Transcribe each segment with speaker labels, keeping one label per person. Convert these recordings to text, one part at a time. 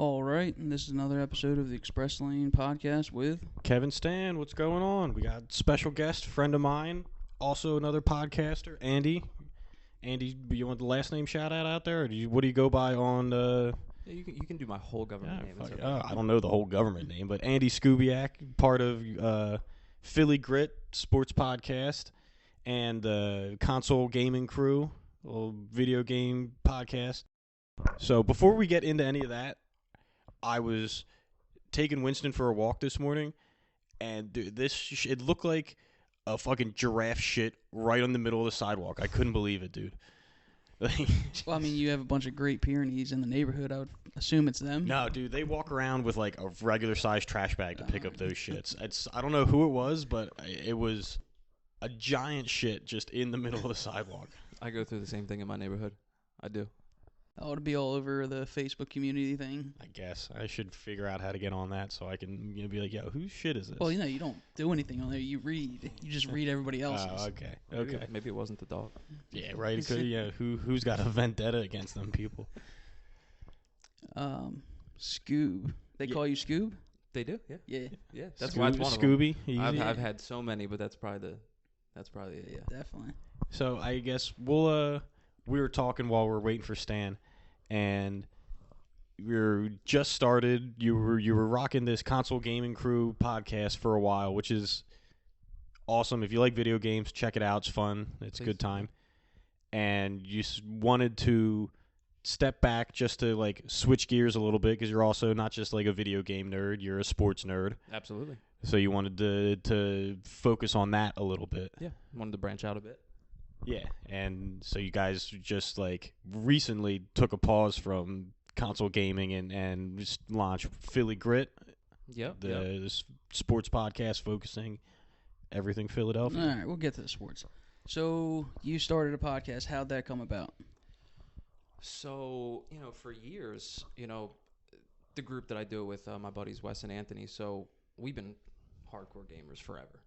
Speaker 1: All right, and this is another episode of the Expresslane podcast with
Speaker 2: Kevin Stan, what's going on? We got special guest, friend of mine, also another podcaster, Andy. Andy, you want the last name shout out there, or what do you go by on?
Speaker 3: Yeah, you can do my whole government name. It's okay.
Speaker 2: I don't know the whole government name, but Andy Skubiak, part of Philly Grit Sports Podcast and the Console Gaming Crew, a little video game podcast. So before we get into any of that, I was taking Winston for a walk this morning, and dude, it looked like a fucking giraffe shit right on the middle of the sidewalk. I couldn't believe it, dude.
Speaker 1: Well, I mean, you have a bunch of Great Pyrenees in the neighborhood. I would assume it's them.
Speaker 2: No, dude, they walk around with like a regular sized trash bag to pick up those shits. I don't know who it was, but it was a giant shit just in the middle of the sidewalk.
Speaker 3: I go through the same thing in my neighborhood. I do.
Speaker 1: That ought to be all over the Facebook community thing.
Speaker 2: I guess I should figure out how to get on that so I can be like, yo, whose shit is this?
Speaker 1: Well, you don't do anything on there. You read. You just read everybody else's.
Speaker 2: Oh, okay.
Speaker 3: Maybe it wasn't the dog.
Speaker 2: Yeah, right. It could, yeah, who's got a vendetta against them people?
Speaker 1: Scoob. They call you Scoob?
Speaker 3: They do. Yeah.
Speaker 1: Yeah.
Speaker 3: That's why it's one of them.
Speaker 2: Scooby.
Speaker 3: I've had so many, but that's probably it. Yeah.
Speaker 1: Definitely.
Speaker 2: So I guess we were talking while we were waiting for Stan, and we were just started. You were rocking this Console Gaming Crew podcast for a while, which is awesome. If you like video games, check it out. It's fun. It's a good time. And you wanted to step back just to like switch gears a little bit because you're also not just like a video game nerd. You're a sports nerd.
Speaker 3: Absolutely.
Speaker 2: So you wanted to focus on that a little bit.
Speaker 3: Yeah. Wanted to branch out a bit.
Speaker 2: Yeah, and so you guys just like recently took a pause from console gaming and just launched Philly Grit.
Speaker 3: Yep.
Speaker 2: The sports podcast focusing everything Philadelphia.
Speaker 1: All right, we'll get to the sports. So you started a podcast. How'd that come about?
Speaker 3: So, for years, the group that I do with my buddies Wes and Anthony, so we've been hardcore gamers forever.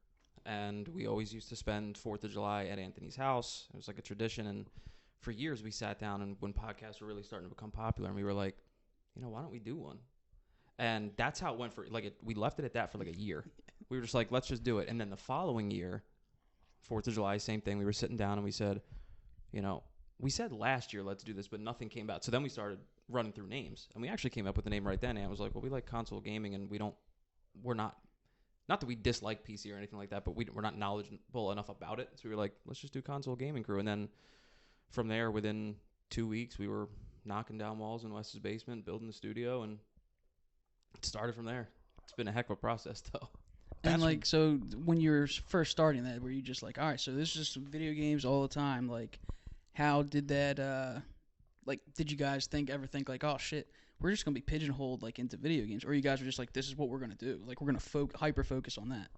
Speaker 3: And we always used to spend 4th of July at Anthony's house. It was like a tradition. And for years, we sat down, and when podcasts were really starting to become popular, and we were like, why don't we do one? And that's how it went we left it at that for like a year. We were just like, let's just do it. And then the following year, 4th of July, same thing. We were sitting down, and we said, we said last year, let's do this, but nothing came out. So then we started running through names. And we actually came up with the name right then. And I was like, well, we like console gaming, and we're not that we dislike PC or anything like that, but we're not knowledgeable enough about it. So we were like, let's just do Console Gaming Crew. And then from there, within 2 weeks, we were knocking down walls in Wes's basement, building the studio, and it started from there. It's been a heck of a process, though.
Speaker 1: And so when you were first starting that, were you just like, all right, so this is just video games all the time? Like, how did that, did you guys ever think like, oh shit, we're just going to be pigeonholed like into video games? Or you guys were just like, this is what we're going to do. Like, we're going to hyper-focus on that.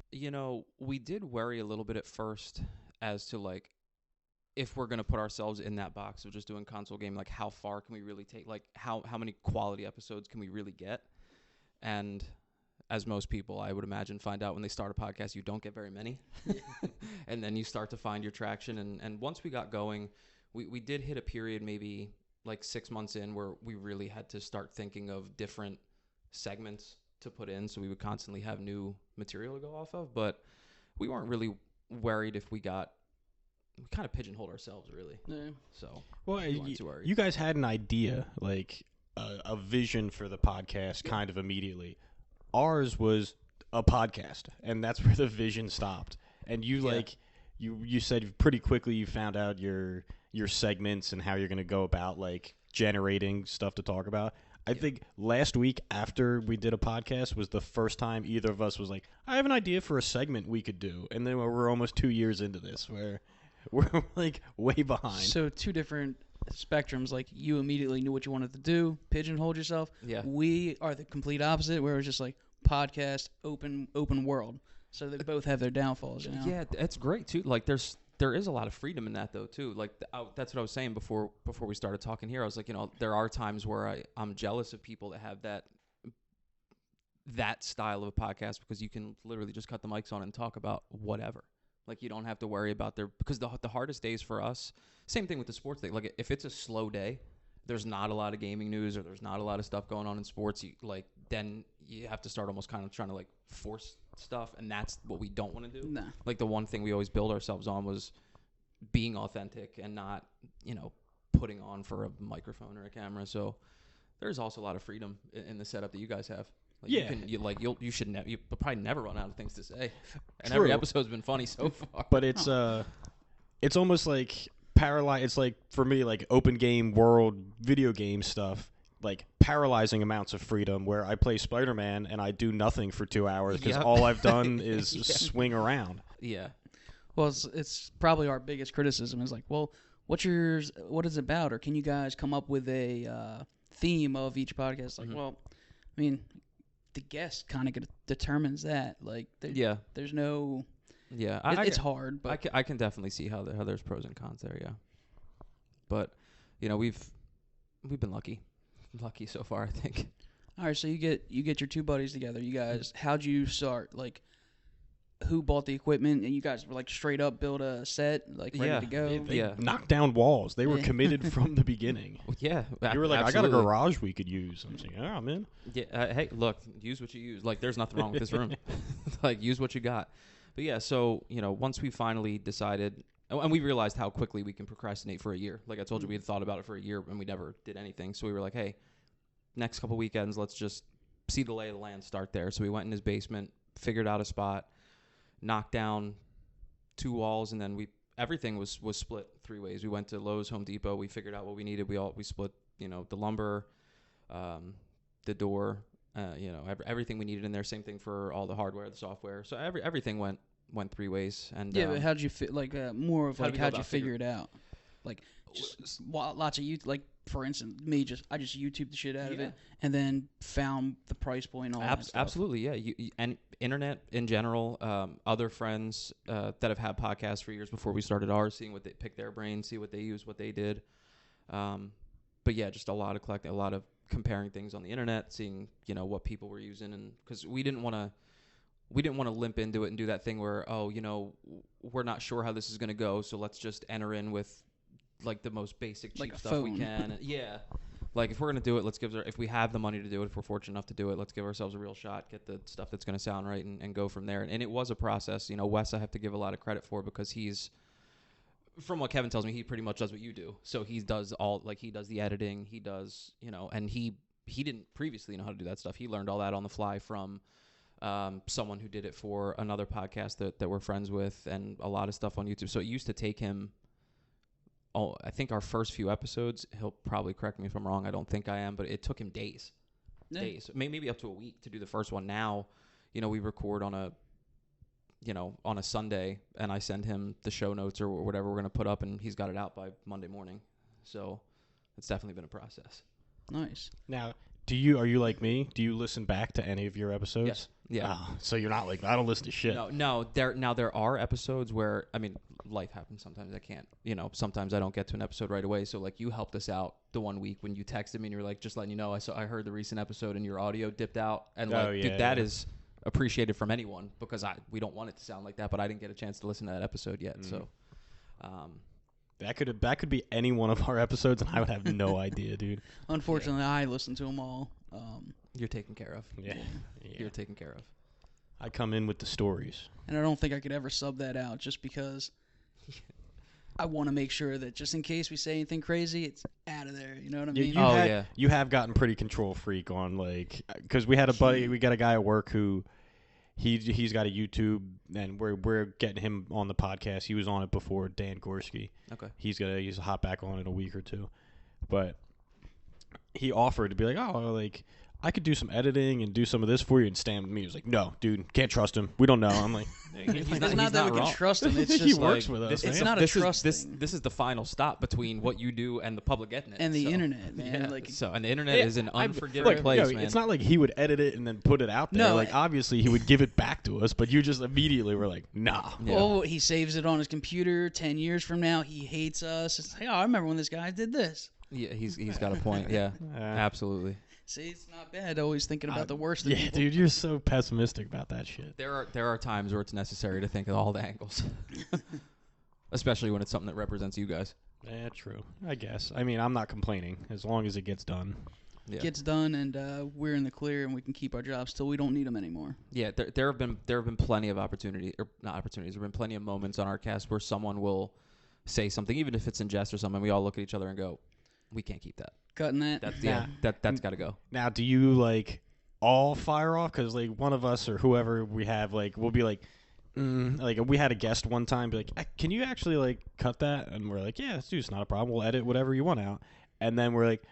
Speaker 3: We did worry a little bit at first as to like, if we're going to put ourselves in that box of just doing console game, like how far can we really take, like how many quality episodes can we really get? And as most people, I would imagine, find out when they start a podcast, you don't get very many. And then you start to find your traction. And once we got going, we did hit a period maybe like 6 months in where we really had to start thinking of different segments to put in, so we would constantly have new material to go off of. But we weren't really worried if we kind of pigeonholed ourselves, really.
Speaker 1: Yeah.
Speaker 3: So,
Speaker 2: well, you guys had an idea, like a vision for the podcast kind of immediately. Ours was a podcast, and that's where the vision stopped. And you said pretty quickly you found out your segments and how you're going to go about like generating stuff to talk about. I think last week after we did a podcast was the first time either of us was like, I have an idea for a segment we could do. And then we're almost 2 years into this where we're like way behind.
Speaker 1: So two different spectrums. Like, you immediately knew what you wanted to do, pigeonholed yourself.
Speaker 3: Yeah.
Speaker 1: We are the complete opposite, where it was just like podcast, open world. So they both have their downfalls,
Speaker 3: Yeah, that's great too. Like there is a lot of freedom in that though too. Like that's what I was saying before we started talking here. I was like, there are times where I'm jealous of people that have that style of a podcast, because you can literally just cut the mics on and talk about whatever. Like, you don't have to worry about because the hardest days for us, same thing with the sports thing. Like, if it's a slow day, there's not a lot of gaming news or there's not a lot of stuff going on in sports, then you have to start almost kind of trying to like force stuff, and that's what we don't want to do.
Speaker 1: Nah.
Speaker 3: Like the one thing we always build ourselves on was being authentic and not, putting on for a microphone or a camera. So there's also a lot of freedom in the setup that you guys have. Like
Speaker 2: Yeah.
Speaker 3: You should you probably never run out of things to say. And
Speaker 2: True.
Speaker 3: every episode's been funny so far.
Speaker 2: But it's almost like paralyzed. It's like for me, like open game world video game stuff, like paralyzing amounts of freedom where I play Spider-Man and I do nothing for 2 hours because
Speaker 3: Yep.
Speaker 2: all I've done is
Speaker 3: Yeah.
Speaker 2: swing around.
Speaker 3: Yeah.
Speaker 1: Well, it's probably our biggest criticism is like, well, what is it about, or can you guys come up with a theme of each podcast? Like, well, I mean, the guest kind of determines that. Like, there's no.
Speaker 3: Yeah,
Speaker 1: It's hard, but
Speaker 3: I can definitely see how there's pros and cons there. Yeah, but we've been lucky so far, I think.
Speaker 1: all right. So you get your two buddies together. You guys, how'd you start? Like, who bought the equipment, and you guys were like straight up build a set, like ready to go.
Speaker 2: They knocked down walls. They were committed from the beginning.
Speaker 3: Yeah,
Speaker 2: You were like,
Speaker 3: absolutely.
Speaker 2: I got a garage we could use. I'm saying, yeah, I'm in.
Speaker 3: Yeah, hey, look, use what you use. Like, there's nothing wrong with this room. Like, use what you got. But yeah, so once we finally decided, and we realized how quickly we can procrastinate for a year. Like I told you, we had thought about it for a year and we never did anything. So we were like, hey, next couple weekends, let's just see the lay of the land, start there. So we went in his basement, figured out a spot, knocked down 2 walls, and then everything was split 3 ways. We went to Lowe's, Home Depot. We figured out what we needed. We split, the lumber, the door, everything we needed in there. Same thing for all the hardware, the software. So everything went 3 ways. And
Speaker 1: but how'd you fit? Like more of
Speaker 3: How'd
Speaker 1: like
Speaker 3: we go
Speaker 1: how'd you
Speaker 3: about
Speaker 1: figure it out? Like just lots of YouTube. Like for instance, I just YouTubed the shit out of it, and then found the price point. And all that stuff.
Speaker 3: Absolutely, yeah. And internet in general, other friends that have had podcasts for years before we started ours, seeing what they pick their brains, see what they use, what they did. But yeah, just a lot of collecting, a lot of comparing things on the internet, seeing what people were using, and because we didn't want to limp into it and do that thing where we're not sure how this is going to go, so let's just enter in with like the most basic cheap
Speaker 1: like
Speaker 3: stuff we can. And, yeah. Like, if we're going to do it, if we have the money to do it, if we're fortunate enough to do it, let's give ourselves a real shot, get the stuff that's going to sound right, and go from there. And it was a process. Wes, I have to give a lot of credit for, because from what Kevin tells me, he pretty much does what you do. So he does he does the editing, he does, and he didn't previously know how to do that stuff. He learned all that on the fly from someone who did it for another podcast that we're friends with, and a lot of stuff on YouTube. So it used to take him, I think our first few episodes, he'll probably correct me if I'm wrong, I don't think I am, but it took him days, maybe up to a week to do the first one. Now, we record on a Sunday, and I send him the show notes or whatever we're going to put up, and he's got it out by Monday morning. So it's definitely been a process.
Speaker 1: Nice.
Speaker 2: Now, are you like me? Do you listen back to any of your episodes?
Speaker 3: Yes. Yeah.
Speaker 2: Oh, so you're not like, I don't listen to shit.
Speaker 3: No. There are episodes where, life happens. Sometimes I can't. Sometimes I don't get to an episode right away. So like, you helped us out the one week when you texted me and you were like, just letting you know, I heard the recent episode and your audio dipped out, and that is appreciated from anyone, because we don't want it to sound like that, but I didn't get a chance to listen to that episode yet. So
Speaker 2: that could be any one of our episodes, and I would have no idea, dude.
Speaker 1: Unfortunately, I listened to them all.
Speaker 3: You're taken care of.
Speaker 2: Yeah.
Speaker 3: You're taken care of.
Speaker 2: I come in with the stories.
Speaker 1: And I don't think I could ever sub that out, just because I want to make sure that just in case we say anything crazy, it's out of there. You know what I mean?
Speaker 2: You have gotten pretty control freak on, like, because we had a buddy, we got a guy at work who he's got a YouTube, and we're getting him on the podcast. He was on it before, Dan Gorski.
Speaker 3: Okay.
Speaker 2: He's a hop back on in a week or two, but he offered to be like, oh, like, I could do some editing and do some of this for you, and Stan with me was like, no, dude, can't trust him. We don't know. I'm like,
Speaker 1: it's not that we can trust him. It's just
Speaker 2: he works with us.
Speaker 1: It's not a trust thing.
Speaker 3: This is the final stop between what you do and the public getting it.
Speaker 1: And the internet, man.
Speaker 3: Yeah,
Speaker 1: like,
Speaker 3: and the internet is an unforgiving place, man.
Speaker 2: It's not like he would edit it and then put it out there.
Speaker 1: No,
Speaker 2: like, obviously he would give it back to us, but you just immediately were like, nah.
Speaker 3: Yeah.
Speaker 1: Oh, he saves it on his computer 10 years from now. He hates us. It's like, oh, I remember when this guy did this.
Speaker 3: Yeah, he's got a point. Yeah, absolutely.
Speaker 1: See, it's not bad. Always thinking about the worst.
Speaker 2: Yeah, dude, you're so pessimistic about that shit.
Speaker 3: There are times where it's necessary to think of all the angles, especially when it's something that represents you guys.
Speaker 2: Yeah, true. I guess. I mean, I'm not complaining as long as it gets done.
Speaker 3: Yeah.
Speaker 1: Gets done, and we're in the clear, and we can keep our jobs till we don't need them anymore.
Speaker 3: Yeah, there have been plenty of opportunities, or not opportunities. There have been plenty of moments on our cast where someone will say something, even if it's in jest or something. We all look at each other and go, "We can't keep that.
Speaker 1: Cutting that.
Speaker 3: That's got to go."
Speaker 2: Now, do you like all fire off? Because like one of us or whoever we have, like, we'll be like, like we had a guest one time, be like, "Can you actually like cut that?" And we're like, "Yeah, let's do. It's not a problem. We'll edit whatever you want out." And then we're like,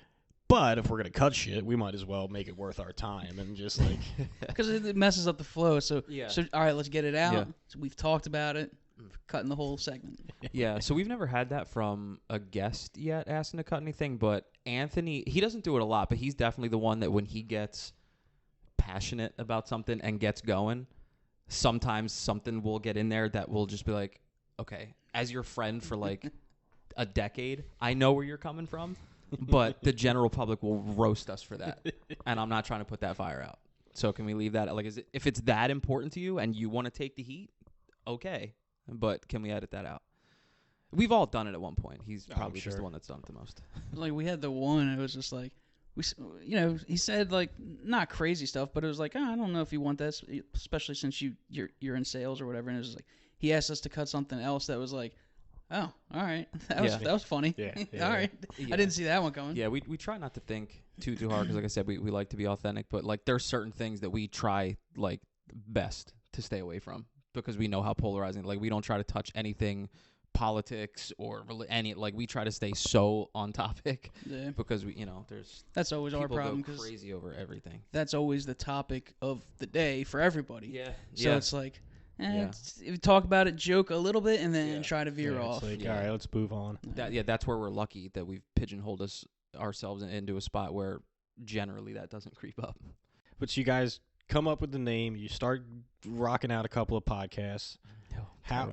Speaker 2: "But if we're gonna cut shit, we might as well make it worth our time and just like."
Speaker 1: Because it messes up the flow. So all right, let's get it out.
Speaker 3: Yeah.
Speaker 1: So we've talked about it. Cutting the whole segment.
Speaker 3: Yeah, so we've never had that from a guest yet asking to cut anything, but Anthony, he doesn't do it a lot, but he's definitely the one that when he gets passionate about something and gets going, sometimes something will get in there that will just be like, okay, as your friend for like a decade, I know where you're coming from, but the general public will roast us for that, and I'm not trying to put that fire out. So can we leave that? Like, if it's that important to you and you want to take the heat, okay. But can we edit that out? We've all done it at one point. He's probably just the one that's done it the most.
Speaker 1: Like we had the one. It was just like he said like not crazy stuff, but it was like, I don't know if you want that, especially since you're in sales or whatever. And it was like he asked us to cut something else that was like, oh, all right, that was funny.
Speaker 2: Yeah,
Speaker 1: all right, I didn't see that one coming.
Speaker 3: Yeah, we try not to think too hard because, like I said, we like to be authentic. But like, there's certain things that we try like best to stay away from, because we know how polarizing. Like, we don't try to touch anything politics or like, we try to stay so on topic because
Speaker 1: that's always our problem.
Speaker 3: Go crazy over everything.
Speaker 1: That's always the topic of the day for everybody.
Speaker 3: Yeah.
Speaker 1: So it's like, talk about it, joke a little bit, and then try to veer off.
Speaker 2: It's like, all right, let's move on.
Speaker 3: That's where we're lucky that we've pigeonholed ourselves into a spot where generally that doesn't creep up.
Speaker 2: But you guys come up with the name. You start rocking out a couple of podcasts. How?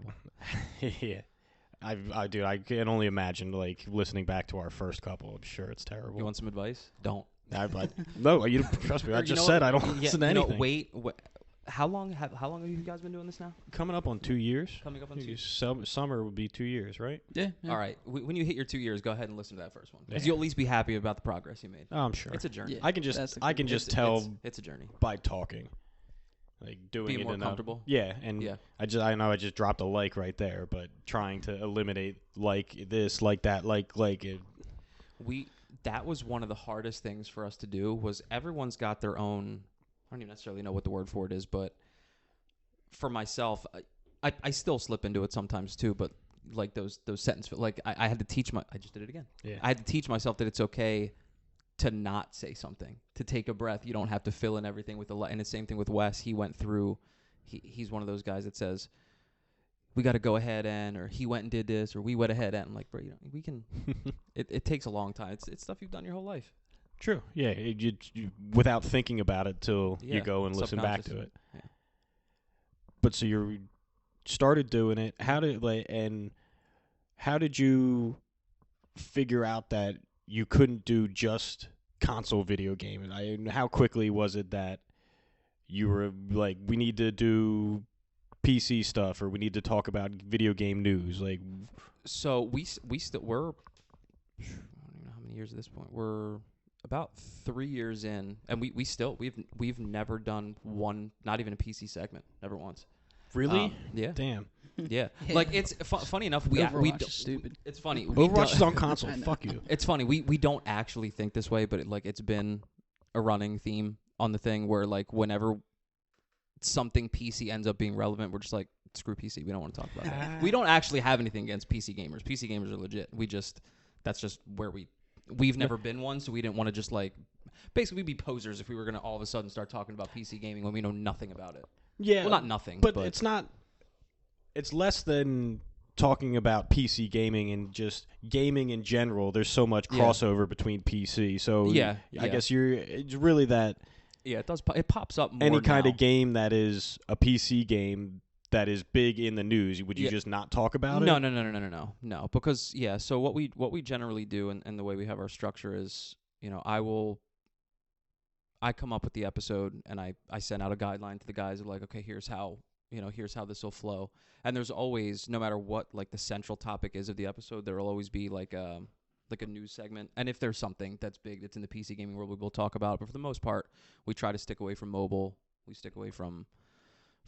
Speaker 2: Yeah, I can only imagine like listening back to our first couple. I'm sure it's terrible.
Speaker 3: You want some advice? Don't.
Speaker 2: No, you trust me. I just said I don't listen to anything.
Speaker 3: Wait. How long have you guys been doing this now?
Speaker 2: Coming up on 2 years.
Speaker 3: Coming up on 2 years.
Speaker 2: Summer would be 2 years, right?
Speaker 1: Yeah.
Speaker 3: All right. When you hit your 2 years, go ahead and listen to that first one, because
Speaker 2: Yeah.
Speaker 3: you'll at least be happy about the progress you made.
Speaker 2: Oh, I'm sure.
Speaker 3: It's a journey.
Speaker 1: Yeah.
Speaker 2: I can just tell
Speaker 3: it's a journey
Speaker 2: by talking, like doing
Speaker 3: Being
Speaker 2: it
Speaker 3: more
Speaker 2: enough.
Speaker 3: comfortable.
Speaker 2: Yeah, and
Speaker 3: Yeah.
Speaker 2: I know I just dropped a like right there, but trying to eliminate like this, like that, like it.
Speaker 3: That was one of the hardest things for us to do. Was everyone's got their own. I don't even necessarily know what the word for it is, but for myself, I still slip into it sometimes too. But like those sentences, like I had to teach I just did it again.
Speaker 2: Yeah.
Speaker 3: I had to teach myself that it's okay to not say something, to take a breath. You don't have to fill in everything with and the same thing with Wes. He went through. He's one of those guys that says, we got to go ahead or he went and did this, or we went ahead and. I'm like, bro, we can. It takes a long time. It's stuff you've done your whole life.
Speaker 2: True. Yeah. You without thinking about it till you go and listen back to it.
Speaker 3: Yeah.
Speaker 2: But so you started doing it. How did you figure out that you couldn't do just console video gaming? How quickly was it that you were like, we need to do PC stuff, or we need to talk about video game news? Like,
Speaker 3: so we're I don't even know how many years at this point. We're about 3 years in, and we've never done one, not even a PC segment, never once.
Speaker 2: really?
Speaker 3: Yeah.
Speaker 2: Damn.
Speaker 3: Yeah. Like, it's funny enough.
Speaker 1: Overwatch is stupid.
Speaker 3: It's funny.
Speaker 2: Overwatch is on console. Fuck you.
Speaker 3: It's funny. We don't actually think this way, but it's been a running theme on the thing where like whenever something PC ends up being relevant, we're just like, screw PC. We don't want to talk about that. We don't actually have anything against PC gamers. PC gamers are legit. That's just where we've never been one, so we didn't want to just like basically we'd be posers if we were going to all of a sudden start talking about PC gaming when we know nothing about it.
Speaker 2: Yeah.
Speaker 3: Well, not nothing,
Speaker 2: but it's not. It's less than talking about PC gaming and just gaming in general. There's so much crossover between PC. So I guess it's really that.
Speaker 3: Yeah, it does. It pops up more
Speaker 2: any kind
Speaker 3: now.
Speaker 2: of game that is a PC game that is big in the news. Would you just not talk about it?
Speaker 3: No. Because so what we generally do and the way we have our structure is, I come up with the episode and I send out a guideline to the guys of like, okay, here's how here's how this will flow. And there's always, no matter what like the central topic is of the episode, there will always be like a news segment. And if there's something that's big that's in the PC gaming world, we will talk about it. But for the most part, we try to stick away from mobile. We stick away from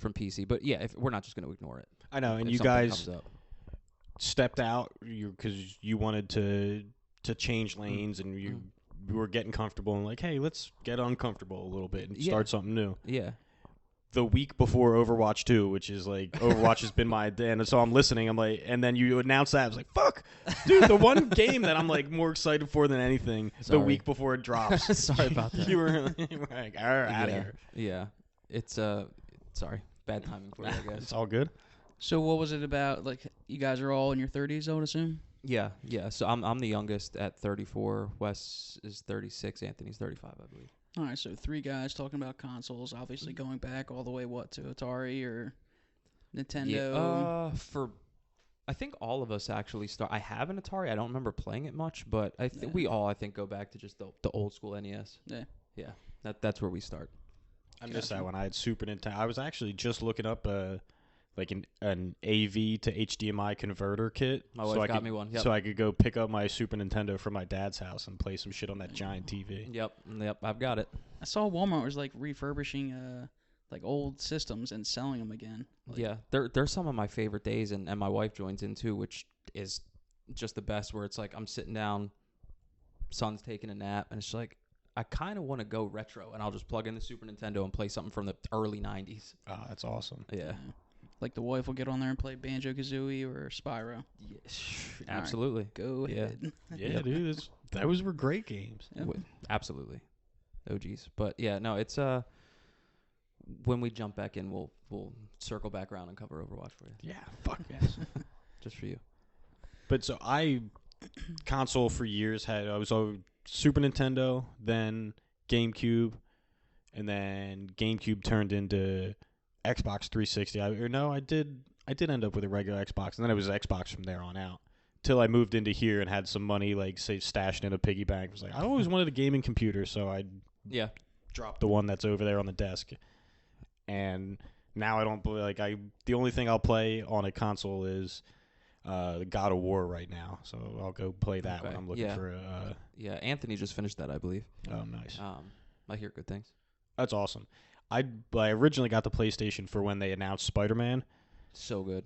Speaker 3: PC. But yeah, if we're not just going to ignore it.
Speaker 2: I know, and
Speaker 3: if
Speaker 2: you
Speaker 3: something
Speaker 2: guys
Speaker 3: comes up.
Speaker 2: stepped out because you wanted to change lanes, and you were getting comfortable, and like, hey, let's get uncomfortable a little bit and start something new.
Speaker 3: Yeah.
Speaker 2: The week before Overwatch 2, which is like, Overwatch has been my, and so I'm listening, I'm like, and then you announce that, I was like, fuck, dude, the one game that I'm like more excited for than anything, the week before it drops.
Speaker 3: Sorry about that.
Speaker 2: You were like, all right, out of here.
Speaker 3: Yeah. It's, sorry, bad timing for you, I guess.
Speaker 2: It's all good.
Speaker 1: So what was it about? Like, you guys are all in your 30s, I would assume?
Speaker 3: Yeah. So I'm the youngest at 34. Wes is 36. Anthony's 35, I believe.
Speaker 1: All right, so 3 guys talking about consoles, obviously going back all the way, to Atari or Nintendo?
Speaker 3: Yeah, I think all of us actually start. I have an Atari. I don't remember playing it much, but I think we all, go back to just the old school NES.
Speaker 1: Yeah.
Speaker 3: Yeah, that's where we start.
Speaker 2: I missed that one. I had Super Nintendo. I was actually just looking up like an AV to HDMI converter kit.
Speaker 3: My wife got me one. Yep.
Speaker 2: So I could go pick up my Super Nintendo from my dad's house and play some shit on that giant TV.
Speaker 3: Yep, I've got it.
Speaker 1: I saw Walmart was like refurbishing like old systems and selling them again. Like,
Speaker 3: Yeah, they're some of my favorite days, and my wife joins in too, which is just the best, where it's like I'm sitting down, son's taking a nap, and it's like, I kind of want to go retro, and I'll just plug in the Super Nintendo and play something from the early 90s.
Speaker 2: Oh, that's awesome.
Speaker 3: Yeah.
Speaker 1: Like the wife will get on there and play Banjo-Kazooie or Spyro.
Speaker 3: Absolutely.
Speaker 1: Go ahead.
Speaker 2: Yeah, dude, those were great games.
Speaker 1: Yep.
Speaker 3: Absolutely. Oh, geez. But, yeah, no, it's when we jump back in, we'll circle back around and cover Overwatch for you.
Speaker 2: Yeah, fuck yes.
Speaker 3: Just for you.
Speaker 2: But so console for years I was Super Nintendo, then GameCube, and then GameCube turned into Xbox 360. I did end up with a regular Xbox, and then it was Xbox from there on out. Till I moved into here and had some money, like, say, stashed in a piggy bank. I was like, I always wanted a gaming computer, so I dropped the one that's over there on the desk. And now I don't play, the only thing I'll play on a console is God of War right now. So I'll go play that when I'm looking for a...
Speaker 3: Yeah, Anthony just finished that, I believe.
Speaker 2: Oh, nice.
Speaker 3: I hear good things.
Speaker 2: That's awesome. I originally got the PlayStation for when they announced Spider-Man.
Speaker 3: So good.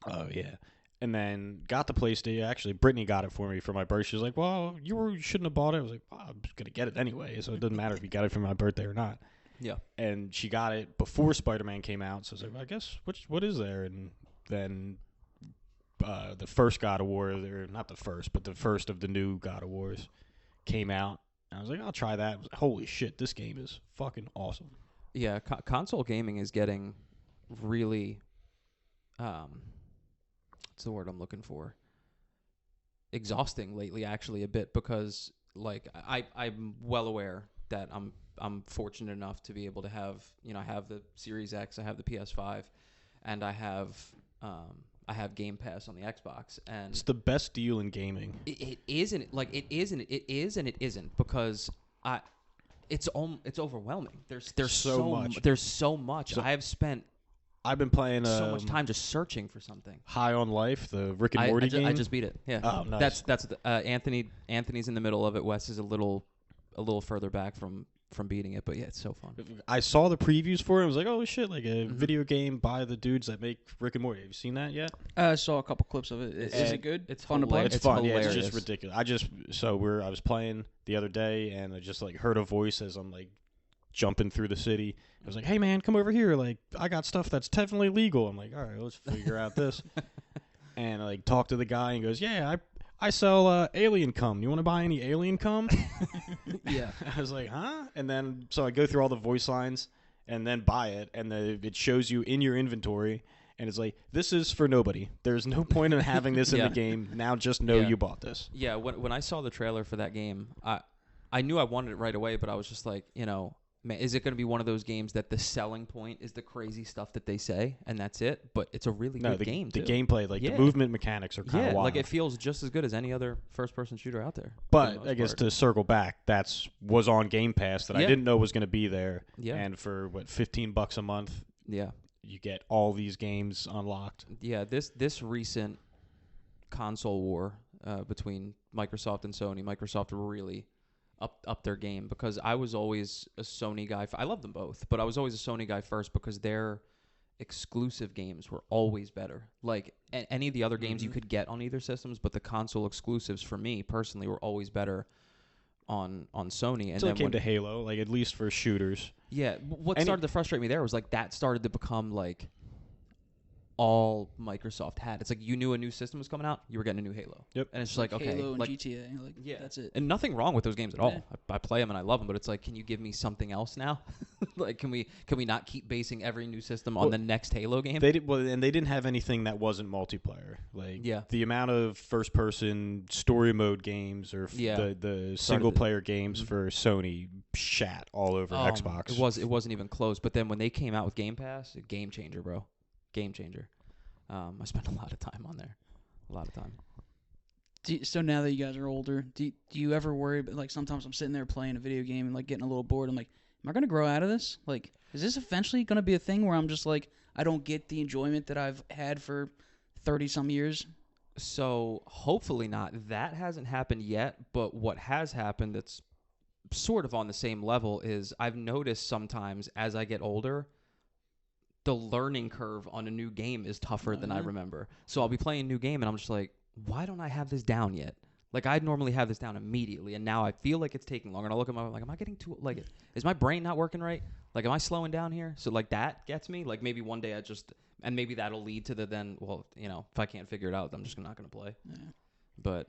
Speaker 2: Oh, yeah. And then got the PlayStation. Actually, Brittany got it for me for my birthday. She was like, well, you shouldn't have bought it. I was like, well, I'm going to get it anyway, so it doesn't matter if you got it for my birthday or not.
Speaker 3: Yeah.
Speaker 2: And she got it before Spider-Man came out, so I was like, well, I guess, what is there? And then the first God of War, or not the first, but the first of the new God of Wars came out. And I was like, I'll try that. Holy shit, this game is fucking awesome.
Speaker 3: Yeah, console gaming is getting really, what's the word I'm looking for? Exhausting lately, actually, a bit, because like I'm well aware that I'm fortunate enough to be able to have, I have the Series X, I have the PS5, and I have Game Pass on the Xbox, and
Speaker 2: it's the best deal in gaming.
Speaker 3: It is, and it isn't, because it's overwhelming. There's so much.
Speaker 2: So I've been playing
Speaker 3: so much time just searching for something.
Speaker 2: High on Life, the Rick and Morty game.
Speaker 3: I just beat it. Yeah.
Speaker 2: Oh, nice.
Speaker 3: That's Anthony's in the middle of it. Wes is a little further back from beating it, but yeah, it's so fun.
Speaker 2: I saw the previews for it. I was like, oh shit, like a video game by the dudes that make Rick and Morty. Have you seen that yet?
Speaker 1: I saw a couple clips of it. Is it good?
Speaker 3: It's
Speaker 1: fun to play.
Speaker 2: It's fun.
Speaker 3: Hilarious.
Speaker 2: Yeah, it's just ridiculous. I was playing the other day, and I just like heard a voice as I'm like jumping through the city. I was like, hey man, come over here. Like, I got stuff that's definitely legal. I'm like, all right, let's figure out this. And I like talk to the guy, and he goes, yeah, I sell alien cum. You want to buy any alien cum?
Speaker 3: Yeah.
Speaker 2: I was like, huh? And then so I go through all the voice lines and then buy it, and it shows you in your inventory, and it's like, this is for nobody. There's no point in having this in the game. Now just know you bought this.
Speaker 3: Yeah, when I saw the trailer for that game, I knew I wanted it right away, but I was just like, man, is it going to be one of those games that the selling point is the crazy stuff that they say, and that's it? But it's a really good game, too.
Speaker 2: The gameplay, the movement mechanics are kind of wild.
Speaker 3: Like it feels just as good as any other first-person shooter out there.
Speaker 2: But I guess to circle back, was on Game Pass that I didn't know was going to be there.
Speaker 3: Yeah.
Speaker 2: And for, $15 a month?
Speaker 3: Yeah.
Speaker 2: you get all these games unlocked.
Speaker 3: Yeah, this recent console war between Microsoft and Sony, Microsoft really up their game, because I was always a Sony guy. I love them both, but I was always a Sony guy first because their exclusive games were always better. Like any of the other games you could get on either systems, but the console exclusives for me personally were always better on Sony. And
Speaker 2: Until
Speaker 3: then
Speaker 2: it came to Halo, like at least for shooters.
Speaker 3: yeah, what started to frustrate me there was like that started to become like all Microsoft had. It's like you knew a new system was coming out, you were getting a new Halo.
Speaker 2: Yep.
Speaker 3: And it's just like okay,
Speaker 1: Halo and
Speaker 3: like
Speaker 1: GTA, like
Speaker 3: yeah,
Speaker 1: that's it.
Speaker 3: And nothing wrong with those games at all.
Speaker 1: Yeah.
Speaker 3: I play them and I love them, but it's like, can you give me something else now? Like, can we not keep basing every new system on the next Halo game?
Speaker 2: They did, and they didn't have anything that wasn't multiplayer. Like the amount of first-person story mode games or the single-player games for Sony shat all over Xbox.
Speaker 3: It wasn't even close. But then when they came out with Game Pass, game changer, bro, game changer. I spent a lot of time on there, a lot of time.
Speaker 1: So now that you guys are older, do you ever worry about, like, sometimes I'm sitting there playing a video game and like getting a little bored. I'm like, am I going to grow out of this? Like, is this eventually going to be a thing where I'm just like, I don't get the enjoyment that I've had for 30-some years?
Speaker 3: So hopefully not. That hasn't happened yet, but what has happened that's sort of on the same level is I've noticed sometimes as I get older, the learning curve on a new game is tougher than I remember. So I'll be playing a new game and I'm just like, why don't I have this down yet? Like, I'd normally have this down immediately, and now I feel like it's taking longer. And I look at my, like, am I getting too, like, is my brain not working right? Like, am I slowing down here? So, like, that gets me. Like, maybe one day and maybe that'll lead to the then, well, you know, if I can't figure it out, I'm just not going to play.
Speaker 1: Yeah.
Speaker 3: But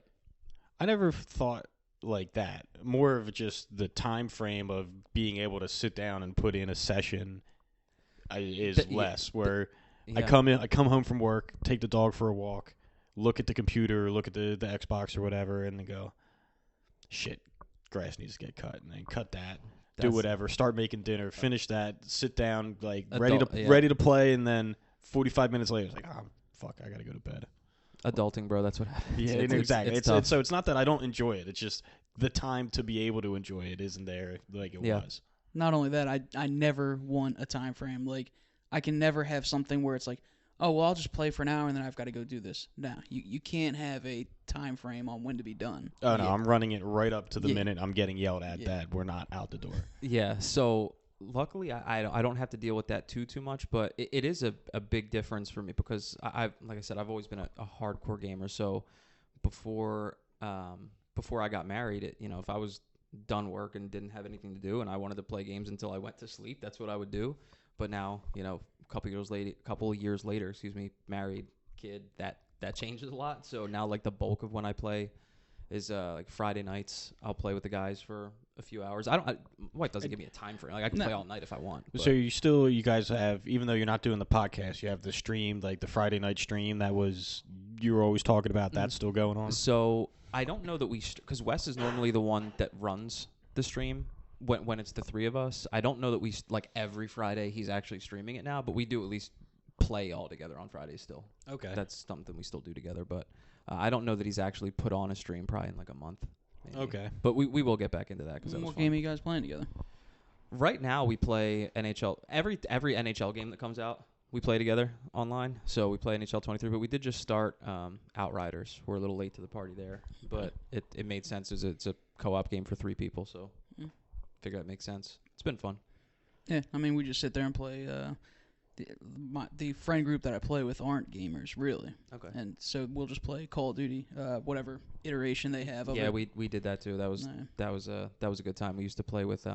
Speaker 2: I never thought like that. More of just the time frame of being able to sit down and put in a session is less. Where I come home from work, take the dog for a walk, look at the computer, look at the Xbox or whatever, and then go, shit, grass needs to get cut, and then cut that, do whatever, start making dinner, finish that, sit down, like ready to play, and then 45 minutes later, it's like, oh fuck, I gotta go to bed.
Speaker 3: Adulting, bro, that's what happens.
Speaker 2: Yeah, exactly.
Speaker 3: It's
Speaker 2: so it's not that I don't enjoy it. It's just the time to be able to enjoy it isn't there like it was.
Speaker 1: Not only that, I never want a time frame. Like, I can never have something where it's like, oh, well, I'll just play for an hour and then I've got to go do this. No, you can't have a time frame on when to be done.
Speaker 2: Oh, no, I'm running it right up to the minute I'm getting yelled at that we're not out the door.
Speaker 3: Yeah, so luckily I don't have to deal with that too much, but it is a big difference for me because I've like I said, I've always been a hardcore gamer. So before I got married, if I was done work and didn't have anything to do and I wanted to play games until I went to sleep, that's what I would do. But now, a couple of years later, married, kid, that changes a lot. So now, like, the bulk of when I play is like Friday nights. I'll play with the guys for a few hours. Wife doesn't give me a time frame. Like, I can play all night if I want.
Speaker 2: So you guys have, even though you're not doing the podcast, you have the stream, like the Friday night stream you were always talking about. That's still going on.
Speaker 3: So I don't know that because Wes is normally the one that runs the stream. When it's the three of us, I don't know that we, like, every Friday he's actually streaming it now, but we do at least play all together on Fridays still.
Speaker 2: Okay.
Speaker 3: That's something we still do together, but I don't know that he's actually put on a stream probably in like a month. Maybe.
Speaker 2: Okay.
Speaker 3: But we will get back into that because
Speaker 1: What game are you guys playing together?
Speaker 3: Right now we play NHL. Every NHL game that comes out, we play together online. So we play NHL 23, but we did just start Outriders. We're a little late to the party there, but it made sense as it's a co-op game for 3 people, so... Figure that makes sense. It's been fun.
Speaker 1: Yeah, I mean, we just sit there and play. The friend group that I play with aren't gamers, really.
Speaker 3: Okay.
Speaker 1: And so we'll just play Call of Duty, whatever iteration they have of it.
Speaker 3: Yeah, we did that too. That was a good time. We used to play with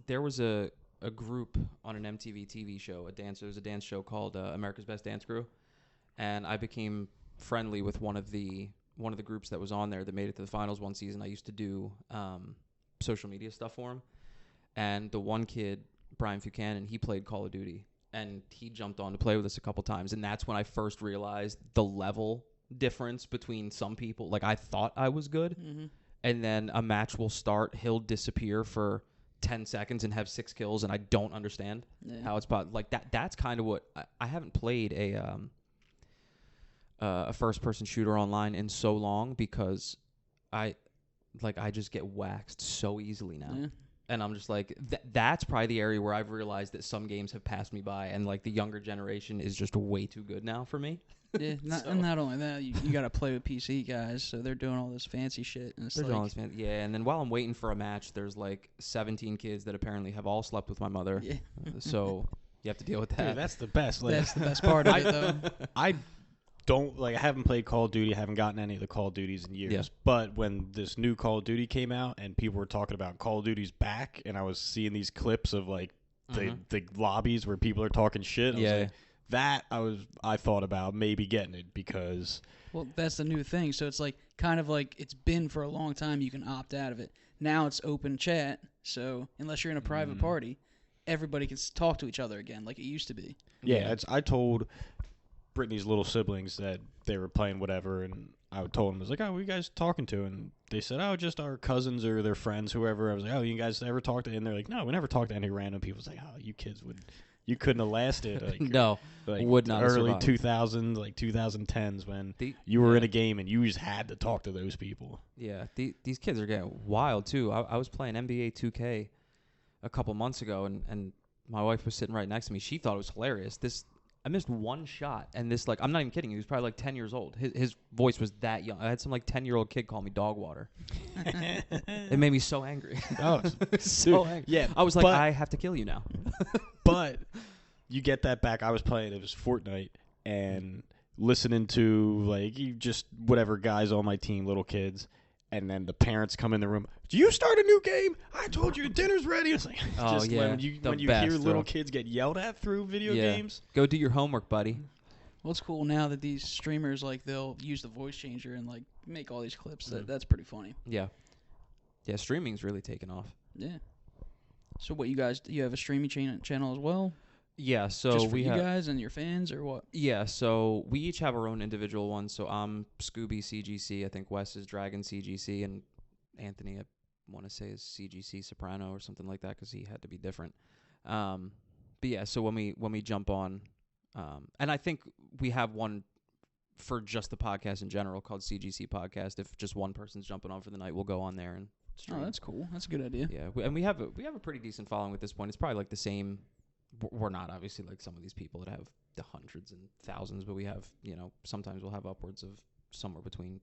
Speaker 3: there was a group on an MTV TV show, there was a dance show called America's Best Dance Crew, and I became friendly with one of the groups that was on there that made it to the finals one season. I used to do social media stuff for him. And the one kid, Brian Buchanan, he played Call of Duty. And he jumped on to play with us a couple times. And that's when I first realized the level difference between some people. Like, I thought I was good. Mm-hmm. And then a match will start. He'll disappear for 10 seconds and have 6 kills. And I don't understand how it's about. Like, that's kind of what... I haven't played a first-person shooter online in so long because I just get waxed so easily now. And I'm just like, that's probably the area where I've realized that some games have passed me by, and like the younger generation is just way too good now for me.
Speaker 1: Yeah, and not only that, you got to play with PC guys, so they're doing all this fancy shit. And it's
Speaker 3: They're
Speaker 1: like,
Speaker 3: doing all this yeah, and then while I'm waiting for a match, there's like 17 kids that apparently have all slept with my mother.
Speaker 1: yeah.
Speaker 3: So you have to deal with that.
Speaker 2: Dude, that's the best. Like,
Speaker 1: That's the best part of it, though.
Speaker 2: I don't like. I haven't played Call of Duty. I haven't gotten any of the Call of Duties in years.
Speaker 3: Yeah.
Speaker 2: But when this new Call of Duty came out and people were talking about Call of Duty's back, and I was seeing these clips of like the lobbies where people are talking shit. I was like, that I thought about maybe getting it because
Speaker 1: Well, that's the new thing. So it's like kind of like it's been for a long time. You can opt out of it. Now it's open chat. So unless you're in a private party, everybody can talk to each other again like it used to be.
Speaker 2: yeah. I told Brittany's little siblings that they were playing whatever, and I told them, I was like, oh, what are you guys talking to? And they said, oh, just our cousins or their friends, whoever. I was like, oh, you guys ever talk to? And they're like, no, we never talked to any random people. It's like, oh, you kids you couldn't have lasted. Like,
Speaker 3: No,
Speaker 2: like
Speaker 3: would not have
Speaker 2: early
Speaker 3: survived.
Speaker 2: 2000s, like 2010s when you were in a game and you just had to talk to those people.
Speaker 3: Yeah, these kids are getting wild too. I was playing NBA 2K a couple months ago, and my wife was sitting right next to me. She thought it was hilarious. I missed one shot, and this, like, I'm not even kidding you. He was probably like 10 years old. His voice was that young. I had some like 10-year-old kid call me dog water. It made me so angry.
Speaker 2: Oh,
Speaker 3: so angry.
Speaker 2: yeah.
Speaker 3: I was like,
Speaker 2: but-
Speaker 3: I have to kill you now.
Speaker 2: But you get that back. I was playing, it was Fortnite, and listening to like just whatever guys on my team, little kids, and then the parents come in the room. Do you start a new game? I told you dinner's ready. It's like,
Speaker 3: Oh,
Speaker 2: just
Speaker 3: yeah,
Speaker 2: when you
Speaker 3: the
Speaker 2: hear
Speaker 3: best,
Speaker 2: little
Speaker 3: bro.
Speaker 2: kids get yelled at through video
Speaker 3: Yeah.
Speaker 2: games.
Speaker 3: Go do your homework, buddy.
Speaker 1: Well, it's cool now that these streamers, like, they'll use the voice changer and, like, make all these clips. That's pretty funny.
Speaker 3: Yeah. Yeah, streaming's really taken off.
Speaker 1: Yeah. So what, you have a streaming channel as well?
Speaker 3: Yeah, so
Speaker 1: Just for
Speaker 3: we
Speaker 1: you
Speaker 3: have
Speaker 1: guys and your fans, or what?
Speaker 3: Yeah, so we each have our own individual ones. So I'm Scooby CGC. I think Wes is Dragon CGC, and Anthony, I want to say, is CGC Soprano or something like that because he had to be different. But yeah, so when we jump on, and I think we have one for just the podcast in general called CGC Podcast. If just one person's jumping on for the night, we'll go on there and stream.
Speaker 1: Oh, that's cool. That's a good idea.
Speaker 3: Yeah, and we have a pretty decent following at this point. It's probably like the same. We're not obviously like some of these people that have the hundreds and thousands, but we have, sometimes we'll have upwards of somewhere between,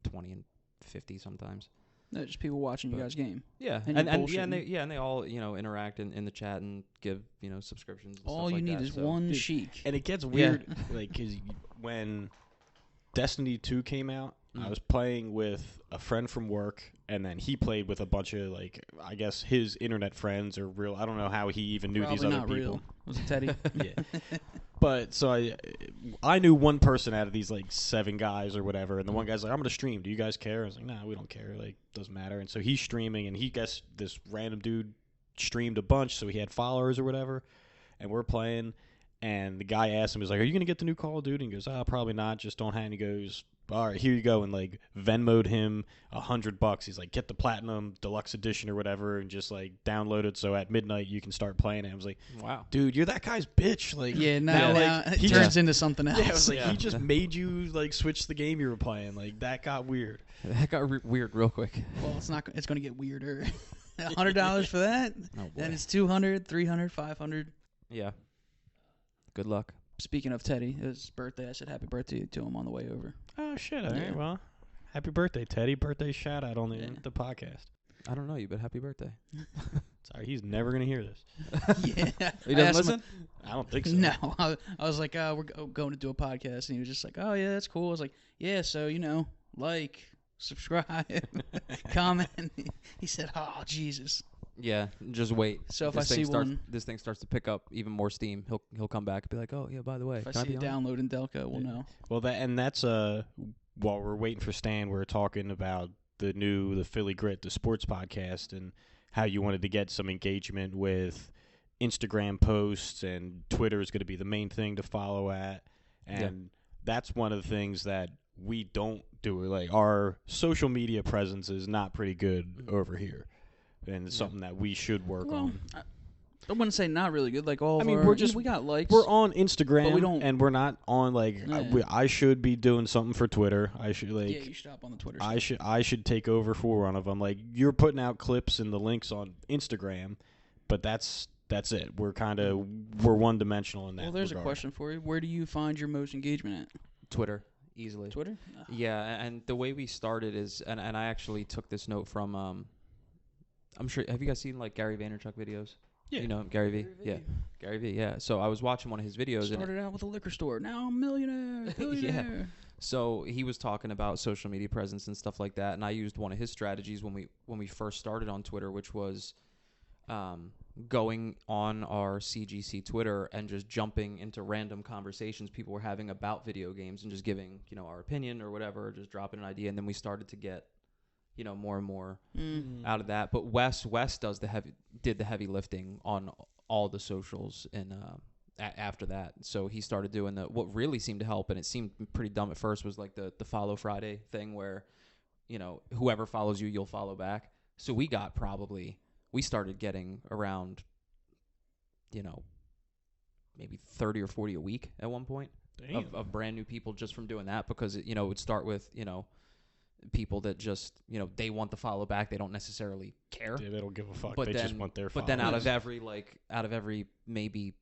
Speaker 3: 20 and 50 sometimes.
Speaker 1: No, just people watching you guys' game.
Speaker 3: Yeah,
Speaker 1: And
Speaker 3: and
Speaker 1: you're
Speaker 3: they all interact in the chat and give subscriptions. And
Speaker 1: All
Speaker 3: stuff
Speaker 1: you
Speaker 3: like
Speaker 1: need
Speaker 3: that,
Speaker 1: is
Speaker 3: so.
Speaker 1: one
Speaker 2: Dude,
Speaker 1: sheik.
Speaker 2: And it gets weird, like, because when Destiny 2 came out, I was playing with a friend from work, and then he played with a bunch of, like, I guess his internet friends or real. I don't know how he even knew these
Speaker 1: Probably
Speaker 2: other
Speaker 1: not
Speaker 2: people.
Speaker 1: real. Was it Teddy?
Speaker 2: Yeah. But so I knew one person out of these like 7 guys or whatever, and the one guy's like, I'm gonna stream. Do you guys care? I was like, nah, we don't care. Like, doesn't matter. And so he's streaming, and he guessed this random dude streamed a bunch, so he had followers or whatever. And we're playing, and the guy asked him, he's like, are you gonna get the new Call of Duty? And he goes, probably not. Just don't have. And he goes, all right, here you go, and like Venmo'd him $100. He's like, get the Platinum Deluxe Edition or whatever, and just like download it. So at midnight you can start playing it. I was like,
Speaker 3: Wow,
Speaker 2: dude, you're that guy's bitch. Like,
Speaker 1: Yeah, now
Speaker 2: like,
Speaker 1: it turns into something else.
Speaker 2: yeah, I was like,
Speaker 3: Yeah.
Speaker 2: he just made you like switch the game you were playing. Like that got weird.
Speaker 3: that got weird real quick.
Speaker 1: Well, it's not. It's going to get weirder. $100 for that?
Speaker 3: Oh boy.
Speaker 1: Then it's 200, 300, 500.
Speaker 3: Yeah. Good luck.
Speaker 1: Speaking of Teddy, it was his birthday. I said happy birthday to him on the way over.
Speaker 2: Oh shit! All
Speaker 1: Yeah.
Speaker 2: right, well, happy birthday, Teddy. Birthday shout out on the podcast.
Speaker 3: I don't know you, but happy birthday.
Speaker 2: Sorry, he's never gonna hear this.
Speaker 1: Yeah.
Speaker 3: He
Speaker 1: I
Speaker 3: doesn't
Speaker 1: asked him-
Speaker 3: listen?
Speaker 2: I don't think so.
Speaker 1: No. I was like, we're going to do a podcast. And he was just like, oh, yeah, that's cool. I was like, yeah, so, like, subscribe, comment. He said, oh, Jesus.
Speaker 3: Yeah, just wait.
Speaker 1: So if
Speaker 3: This
Speaker 1: I
Speaker 3: thing
Speaker 1: see
Speaker 3: starts,
Speaker 1: one-
Speaker 3: this thing starts to pick up even more steam, he'll come back and be like, oh yeah, by the way,
Speaker 1: If I
Speaker 3: can
Speaker 1: see
Speaker 3: be
Speaker 1: it
Speaker 3: on?
Speaker 1: download in Delco, we'll know.
Speaker 2: Well, that's while we're waiting for Stan, we're talking about the Philly Grit, the sports podcast, and how you wanted to get some engagement with Instagram posts, and Twitter is going to be the main thing to follow at. And that's one of the things that we don't do. Like, our social media presence is not pretty good over here. And it's something that we should work on.
Speaker 1: I wouldn't say not really good. Like all
Speaker 2: I
Speaker 1: of
Speaker 2: mean,
Speaker 1: our,
Speaker 2: we're just
Speaker 1: we got likes.
Speaker 2: we're on Instagram,
Speaker 1: but we don't-
Speaker 2: and we're not on like
Speaker 1: Yeah.
Speaker 2: I should be doing something for Twitter. I should like
Speaker 1: yeah, you should hop on the Twitter.
Speaker 2: I should take over for one of them. Like you're putting out clips and the links on Instagram, but that's it. We're one dimensional in that.
Speaker 1: Well, there's
Speaker 2: regard.
Speaker 1: a question for you. Where do you find your most engagement at?
Speaker 3: Twitter, easily.
Speaker 1: Twitter?
Speaker 3: Yeah, and the way we started is, and I actually took this note from, I'm sure, have you guys seen like Gary Vaynerchuk videos?
Speaker 2: Yeah.
Speaker 3: You know him, Gary V?
Speaker 1: Gary V.
Speaker 3: Yeah. Gary V, yeah. So I was watching one of his videos.
Speaker 1: Started out with a liquor store. Now I'm a millionaire. Billionaire.
Speaker 3: So he was talking about social media presence and stuff like that, and I used one of his strategies when we first started on Twitter, which was going on our CGC Twitter and just jumping into random conversations people were having about video games and just giving, our opinion or whatever, just dropping an idea, and then we started to get, more and more out of that. But Wes did the heavy lifting on all the socials and after that. So he started doing what really seemed to help, and it seemed pretty dumb at first, was like the follow Friday thing where, whoever follows you, you'll follow back. So we started getting around, maybe 30 or 40 a week at one point of brand new people just from doing that, because it would start with, people that just, they want the follow back. They don't necessarily care.
Speaker 2: Yeah, they don't give a fuck.
Speaker 3: But
Speaker 2: They
Speaker 3: then,
Speaker 2: just want their
Speaker 3: But then
Speaker 2: followers.
Speaker 3: out of every maybe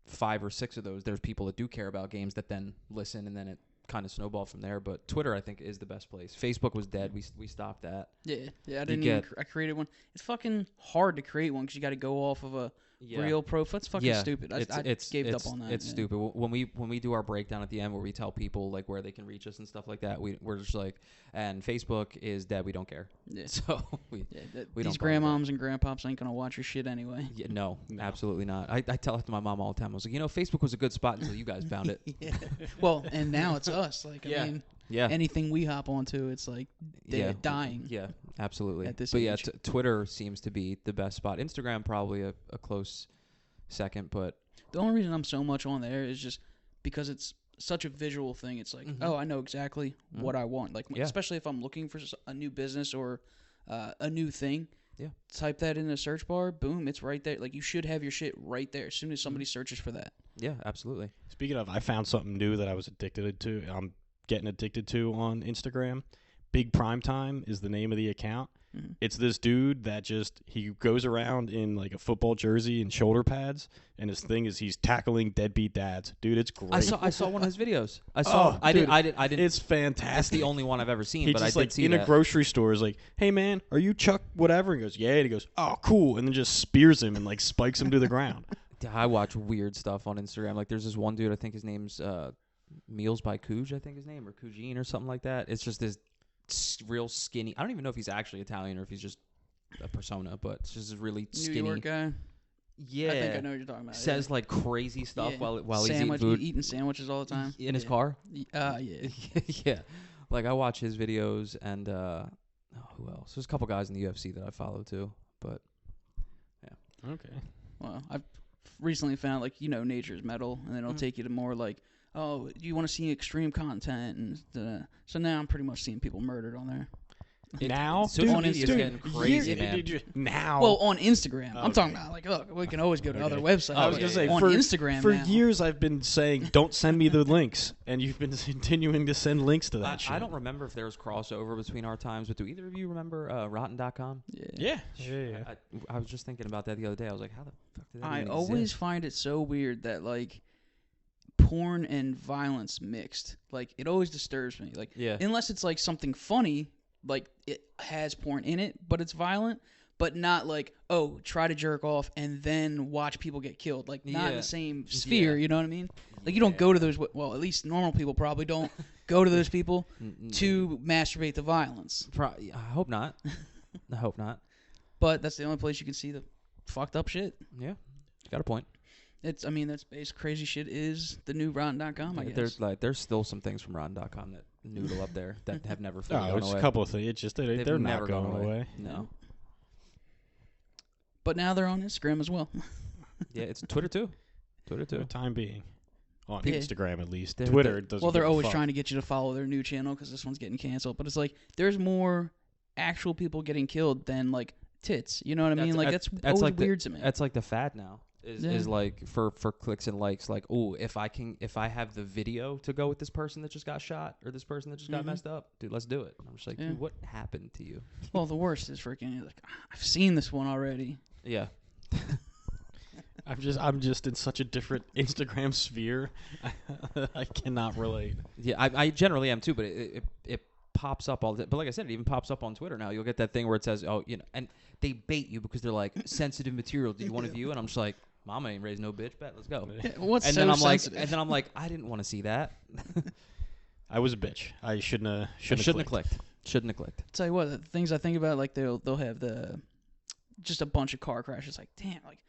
Speaker 3: 5 or 6 of those, there's people that do care about games that then listen, and then it kind of snowballed from there. But Twitter, I think, is the best place. Facebook was dead. We stopped that.
Speaker 1: Yeah. I didn't. I created one. It's fucking hard to create one because you got to go off of a real profile. That's fucking stupid. I gave up on that.
Speaker 3: It's stupid. When we do our breakdown at the end where we tell people like where they can reach us and stuff like that, we're just like, and Facebook is dead. We don't care.
Speaker 1: Yeah.
Speaker 3: So we
Speaker 1: these
Speaker 3: don't
Speaker 1: grandmoms and grandpops ain't gonna watch your shit anyway.
Speaker 3: Yeah, no, absolutely not. I tell it to my mom all the time. I was like, Facebook was a good spot until you guys found it.
Speaker 1: Yeah. Well, and now it's us. Like,
Speaker 3: Yeah.
Speaker 1: I mean,
Speaker 3: Yeah.
Speaker 1: anything we hop onto, it's like dying.
Speaker 3: Yeah, absolutely.
Speaker 1: At this
Speaker 3: but
Speaker 1: age.
Speaker 3: yeah, Twitter seems to be the best spot. Instagram probably a close second, but
Speaker 1: The only reason I'm so much on there is just because it's such a visual thing. It's like, oh, I know exactly what I want. Like, especially if I'm looking for a new business or a new thing.
Speaker 3: Yeah.
Speaker 1: Type that in the search bar. Boom, it's right there. Like, you should have your shit right there as soon as somebody searches for that.
Speaker 3: Yeah, absolutely.
Speaker 2: Speaking of, I found something new that I was addicted to. I'm getting addicted to on Instagram. Big Prime Time is the name of the account.
Speaker 1: Mm-hmm.
Speaker 2: It's this dude that he goes around in like a football jersey and shoulder pads, and his thing is he's tackling deadbeat dads. Dude, it's great.
Speaker 3: I saw one of his videos.
Speaker 2: I
Speaker 3: didn't.
Speaker 2: It's fantastic.
Speaker 3: That's the only one I've ever seen.
Speaker 2: He
Speaker 3: but
Speaker 2: just
Speaker 3: I did
Speaker 2: like
Speaker 3: see
Speaker 2: in
Speaker 3: that.
Speaker 2: a grocery store is like, "Hey man, are you Chuck whatever?" And he goes, "Yeah." And he goes, "Oh, cool," and then just spears him and like spikes him to the ground.
Speaker 3: I watch weird stuff on Instagram. Like there's this one dude. I think his name's Meals by Cooj. I think his name, or Cougine or something like that. It's just this real skinny. I don't even know if he's actually Italian or if he's just a persona, but it's just this really skinny
Speaker 1: New York guy.
Speaker 3: Yeah,
Speaker 1: I think I know what you're talking about.
Speaker 3: Says like crazy stuff while he's eating
Speaker 1: Sandwich,
Speaker 3: food.
Speaker 1: eating sandwiches all the time
Speaker 3: In his car.
Speaker 1: Yeah.
Speaker 3: Yeah, like I watch his videos, and who else? There's a couple guys in the UFC that I follow too, but yeah.
Speaker 2: Okay.
Speaker 1: Well, I've recently found like Nature's Metal, and then it'll take you to more like, oh, you want to see extreme content, and so now I'm pretty much seeing people murdered on there.
Speaker 2: Now,
Speaker 3: social
Speaker 2: dude,
Speaker 3: media is getting crazy, man.
Speaker 2: Now,
Speaker 1: Well, on Instagram, I'm
Speaker 2: Okay.
Speaker 1: talking about like, look, we can always go to other websites.
Speaker 2: I was gonna say
Speaker 1: on Instagram
Speaker 2: for
Speaker 1: now.
Speaker 2: years I've been saying don't send me the links, and you've been continuing to send links to that shit.
Speaker 3: I don't remember if there was crossover between our times, but do either of you remember Rotten.com?
Speaker 1: Yeah.
Speaker 2: Yeah.
Speaker 3: I was just thinking about that the other day. I was like, how the fuck did that
Speaker 1: I
Speaker 3: even
Speaker 1: always
Speaker 3: exist?
Speaker 1: find it so weird that like porn and violence mixed. Like, it always disturbs me. Like,
Speaker 3: Yeah.
Speaker 1: unless it's like something funny, like it has porn in it, but it's violent, but not like, oh, try to jerk off and then watch people get killed. Like, not in
Speaker 3: Yeah.
Speaker 1: the same sphere,
Speaker 3: Yeah.
Speaker 1: you know what I mean? Like, you don't go to those, well, at least normal people probably don't go to those people to masturbate the violence.
Speaker 3: I hope not. I hope not.
Speaker 1: But that's the only place you can see the fucked up shit.
Speaker 3: Yeah, got a point.
Speaker 1: That's base crazy shit is the new Rotten.com, I guess.
Speaker 3: There's still some things from Rotten.com that noodle up there that have never fully
Speaker 2: Oh,
Speaker 3: gone
Speaker 2: there's
Speaker 3: away.
Speaker 2: a couple of things. It's just
Speaker 3: They've
Speaker 2: they're
Speaker 3: never
Speaker 2: not
Speaker 3: gone
Speaker 2: going away.
Speaker 3: No.
Speaker 1: But now they're on Instagram as well.
Speaker 3: Yeah, it's Twitter too.
Speaker 2: For the time being, on
Speaker 1: Yeah.
Speaker 2: Instagram at least.
Speaker 3: They're-
Speaker 2: Twitter doesn't.
Speaker 1: Well, they're
Speaker 2: give a
Speaker 1: always
Speaker 2: fuck.
Speaker 1: trying to get you to follow their new channel because this one's getting canceled. But it's like there's more actual people getting killed than like tits. You know what I mean? Like that's always
Speaker 3: like
Speaker 1: weird to me.
Speaker 3: That's like the fad now. is like for clicks and likes. Like, oh, if I have the video to go with this person that just got shot or this person that just got messed up, dude, let's do it. I'm just like, dude, what happened to you?
Speaker 1: Well, the worst is freaking like I've seen this one already.
Speaker 3: Yeah.
Speaker 2: I'm just in such a different Instagram sphere. I cannot relate.
Speaker 3: Yeah, I generally am too, but it pops up all the. But like I said, it even pops up on Twitter now. You'll get that thing where it says, oh, and they bait you because they're like sensitive material. Do you want to view? And I'm just like, Mama ain't raised no bitch. Bet, let's go.
Speaker 1: What's
Speaker 3: and
Speaker 1: so
Speaker 3: then I'm
Speaker 1: sensitive?
Speaker 3: like, I didn't want to see that.
Speaker 2: I was a bitch. I shouldn't have
Speaker 3: clicked. Shouldn't have clicked.
Speaker 1: Tell you what, the things I think about, like they'll have just a bunch of car crashes. Like, damn, like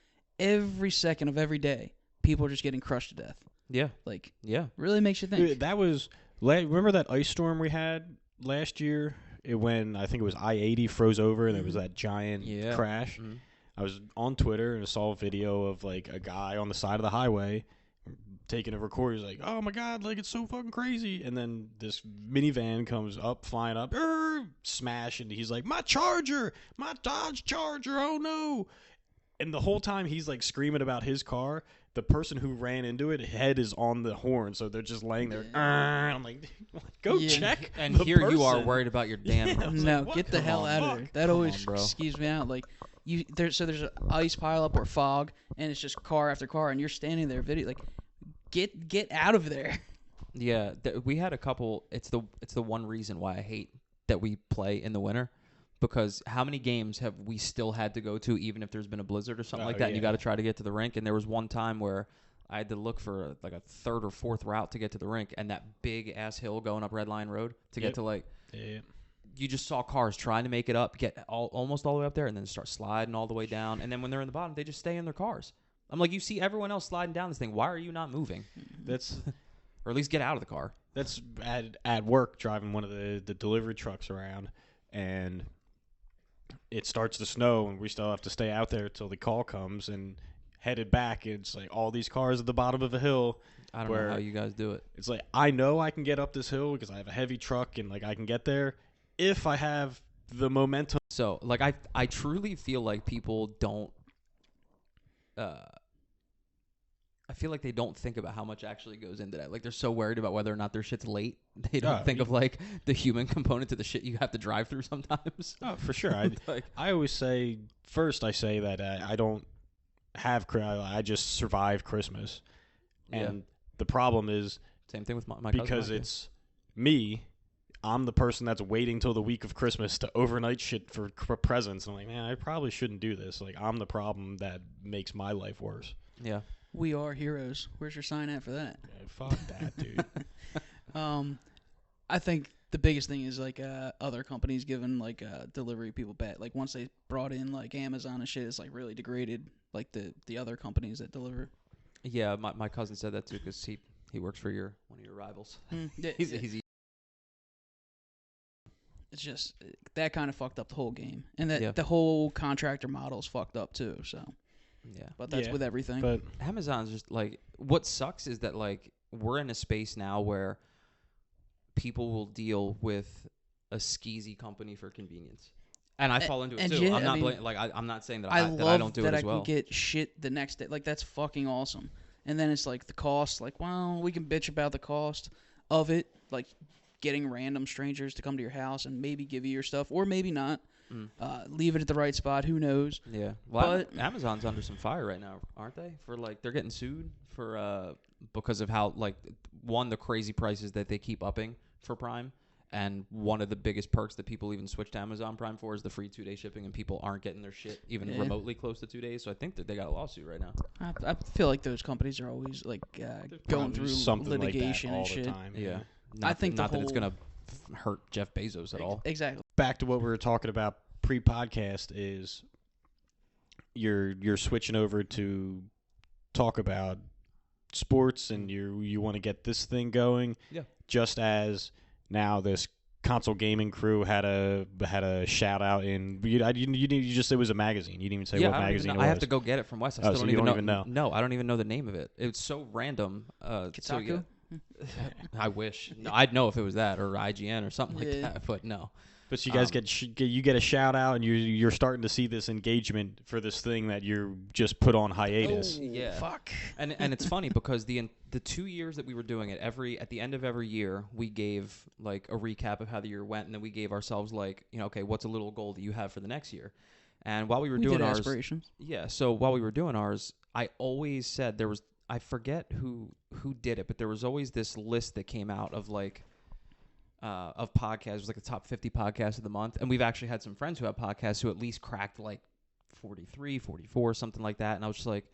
Speaker 1: every second of every day, people are just getting crushed to death.
Speaker 3: Yeah.
Speaker 1: Like,
Speaker 3: yeah,
Speaker 1: really makes you think.
Speaker 2: Dude, that was remember that ice storm we had last year? When I think it was I-80 froze over and there was that giant crash.
Speaker 3: Mm-hmm.
Speaker 2: I was on Twitter and I saw a video of like a guy on the side of the highway taking a record. He's like, "Oh my god, like it's so fucking crazy!" And then this minivan comes up, flying up, smash, and he's like, "My Charger, my Dodge Charger! Oh no!" And the whole time he's like screaming about his car. The person who ran into it, head is on the horn, so they're just laying there. I'm like, go check.
Speaker 3: And
Speaker 2: the
Speaker 3: here
Speaker 2: person.
Speaker 3: you are worried about your damn.
Speaker 1: No,
Speaker 2: like,
Speaker 1: get the hell out of there. That always
Speaker 3: bro.
Speaker 1: skews me out. Like there's an ice pileup or fog, and it's just car after car, and you're standing there, like, get out of there.
Speaker 3: Yeah, we had a couple. It's the one reason why I hate that we play in the winter. Because how many games have we still had to go to, even if there's been a blizzard or something like that, and you got to try to get to the rink? And there was one time where I had to look for like a third or fourth route to get to the rink, and that big ass hill going up Red Line Road to get to like, you just saw cars trying to make it up, get almost all the way up there, and then start sliding all the way down. And then when they're in the bottom, they just stay in their cars. I'm like, you see everyone else sliding down this thing. Why are you not moving?
Speaker 2: That's
Speaker 3: or at least get out of the car.
Speaker 2: That's at work driving one of the delivery trucks around, and it starts to snow, and we still have to stay out there till the call comes, and headed back, it's like all these cars at the bottom of a hill.
Speaker 3: I don't know how you guys do it.
Speaker 2: It's like, I know I can get up this hill because I have a heavy truck, and like I can get there if I have the momentum.
Speaker 3: So, like, I truly feel like people don't. I feel like they don't think about how much actually goes into that. Like, they're so worried about whether or not their shit's late. They don't think of, like, the human component to the shit you have to drive through sometimes.
Speaker 2: Oh, for sure. I always say, first I say that I don't have, I just survive Christmas. And the problem is,
Speaker 3: same thing with my cousin,
Speaker 2: because it's me, I'm the person that's waiting till the week of Christmas to overnight shit for presents. I'm like, man, I probably shouldn't do this. Like, I'm the problem that makes my life worse.
Speaker 3: Yeah.
Speaker 1: We are heroes. Where's your sign at for that?
Speaker 2: Yeah, fuck that, dude.
Speaker 1: I think the biggest thing is like other companies giving like delivery people bad. Like once they brought in like Amazon and shit, it's like really degraded like the other companies that deliver.
Speaker 3: Yeah, my cousin said that too because he works for one of your rivals.
Speaker 1: Yeah,
Speaker 3: He's
Speaker 1: it's just that kind of fucked up the whole game, and that the whole contractor model's fucked up too. So
Speaker 3: yeah,
Speaker 1: but that's with everything.
Speaker 2: But
Speaker 3: Amazon's just like, what sucks is that like we're in a space now where people will deal with a skeezy company for convenience, and I fall into it too. I'm not I'm not saying that I don't do it as well.
Speaker 1: I can get shit the next day. Like that's fucking awesome. And then it's like the cost. Like, well, we can bitch about the cost of it, like getting random strangers to come to your house and maybe give you your stuff, or maybe not. Leave it at the right spot. Who knows?
Speaker 3: Yeah. Well, Amazon's under some fire right now, aren't they? For like, they're getting sued for because of how like the crazy prices that they keep upping for Prime, and one of the biggest perks that people even switch to Amazon Prime for is the free 2-day shipping, and people aren't getting their shit even remotely close to 2 days. So I think that they got a lawsuit right now.
Speaker 1: I feel like those companies are always like going through litigation
Speaker 2: like that all
Speaker 1: and shit.
Speaker 2: The time,
Speaker 3: Yeah.
Speaker 1: I think
Speaker 3: not that it's gonna hurt Jeff Bezos at all.
Speaker 1: Exactly.
Speaker 2: Back to what we were talking about pre-podcast is you're switching over to talk about sports, and you want to get this thing going.
Speaker 3: Yeah.
Speaker 2: Just as now this console gaming crew had a shout out in you just said it was a magazine. You didn't even say what magazine it was.
Speaker 3: I have to go get it from Wes. I still
Speaker 2: so
Speaker 3: don't
Speaker 2: you
Speaker 3: even
Speaker 2: know.
Speaker 3: No, I don't even know the name of it. It's so random. So yeah. I wish. No, I'd know if it was that or IGN or something like that, but no.
Speaker 2: But so you guys you get a shout out, and you're starting to see this engagement for this thing that you're just put on hiatus.
Speaker 1: Oh,
Speaker 3: Yeah.
Speaker 1: fuck.
Speaker 3: And it's funny because the 2 years that we were doing it, at the end of every year, we gave like a recap of how the year went, and then we gave ourselves like, okay, what's a little goal that you have for the next year? And while we were doing
Speaker 1: did
Speaker 3: ours,
Speaker 1: aspirations.
Speaker 3: yeah. So while we were doing ours, I always said I forget who did it, but there was always this list that came out of like. Of podcasts. It was like the top 50 podcasts of the month. And we've actually had some friends who have podcasts who at least cracked like 43, 44, something like that. And I was just like,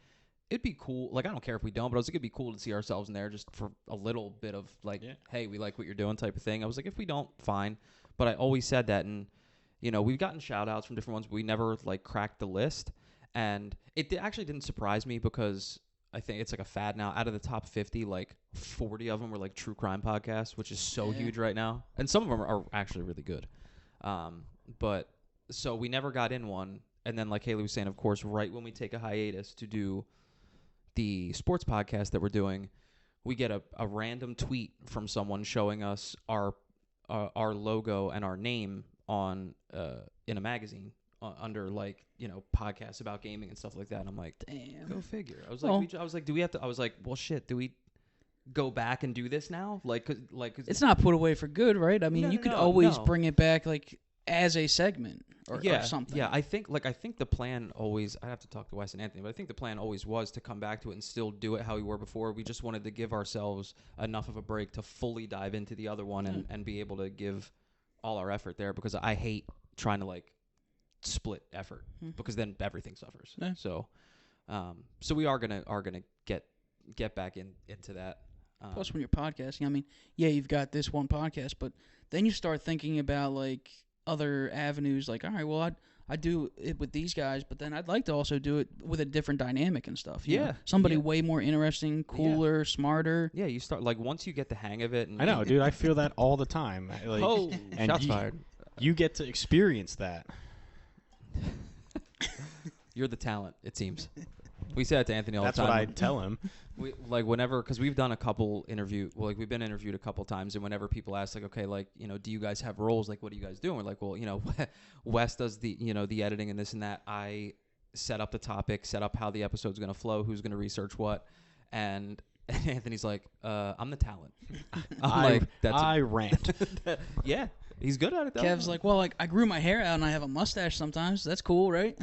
Speaker 3: it'd be cool. Like, I don't care if we don't, but I was like, it'd be cool to see ourselves in there just for a little bit of like, hey, we like what you're doing type of thing. I was like, if we don't, fine. But I always said that. And, we've gotten shout outs from different ones, but we never like cracked the list. And it actually didn't surprise me because I think it's like a fad now. Out of the top 50, like 40 of them were like true crime podcasts, which is so huge right now. And some of them are actually really good. But so we never got in one. And then like Haley was saying, of course, right when we take a hiatus to do the sports podcast that we're doing, we get a random tweet from someone showing us our logo and our name on in a magazine. Under like podcasts about gaming and stuff like that, and I'm like,
Speaker 1: damn,
Speaker 3: go figure. I was like, do we have to? I was like, well, shit, do we go back and do this now? Like,
Speaker 1: it's not put away for good, right? I mean, you could always bring it back like as a segment or something.
Speaker 3: Yeah, I think the plan always. I have to talk to Wes and Anthony, but I think the plan always was to come back to it and still do it how we were before. We just wanted to give ourselves enough of a break to fully dive into the other one and be able to give all our effort there, because I hate trying to like split effort because then everything suffers. So we are gonna get back into that.
Speaker 1: Plus, when you're podcasting, I mean, you've got this one podcast, but then you start thinking about like other avenues. Like, all right, well, I do it with these guys, but then I'd like to also do it with a different dynamic and stuff. You know? Somebody way more interesting, cooler, smarter.
Speaker 3: Yeah, you start like once you get the hang of it. And
Speaker 2: I know, dude. I feel that all the time. Like, and
Speaker 3: shots fired.
Speaker 2: You get to experience that.
Speaker 3: You're the talent, it seems. We say that to Anthony all
Speaker 2: That's
Speaker 3: the time.
Speaker 2: That's what I tell him.
Speaker 3: We like whenever, because we've done a couple we've been interviewed a couple times, and whenever people ask like, okay, like, do you guys have roles? Like, what do you guys do? And we're like, well, Wes does the the editing and this and that. I set up the topic, set up how the episode's gonna flow, who's gonna research what, and Anthony's like, I'm the talent.
Speaker 2: I rant.
Speaker 3: Yeah. He's good at it, though.
Speaker 1: Kev's like, well, like I grew my hair out and I have a mustache sometimes. That's cool, right?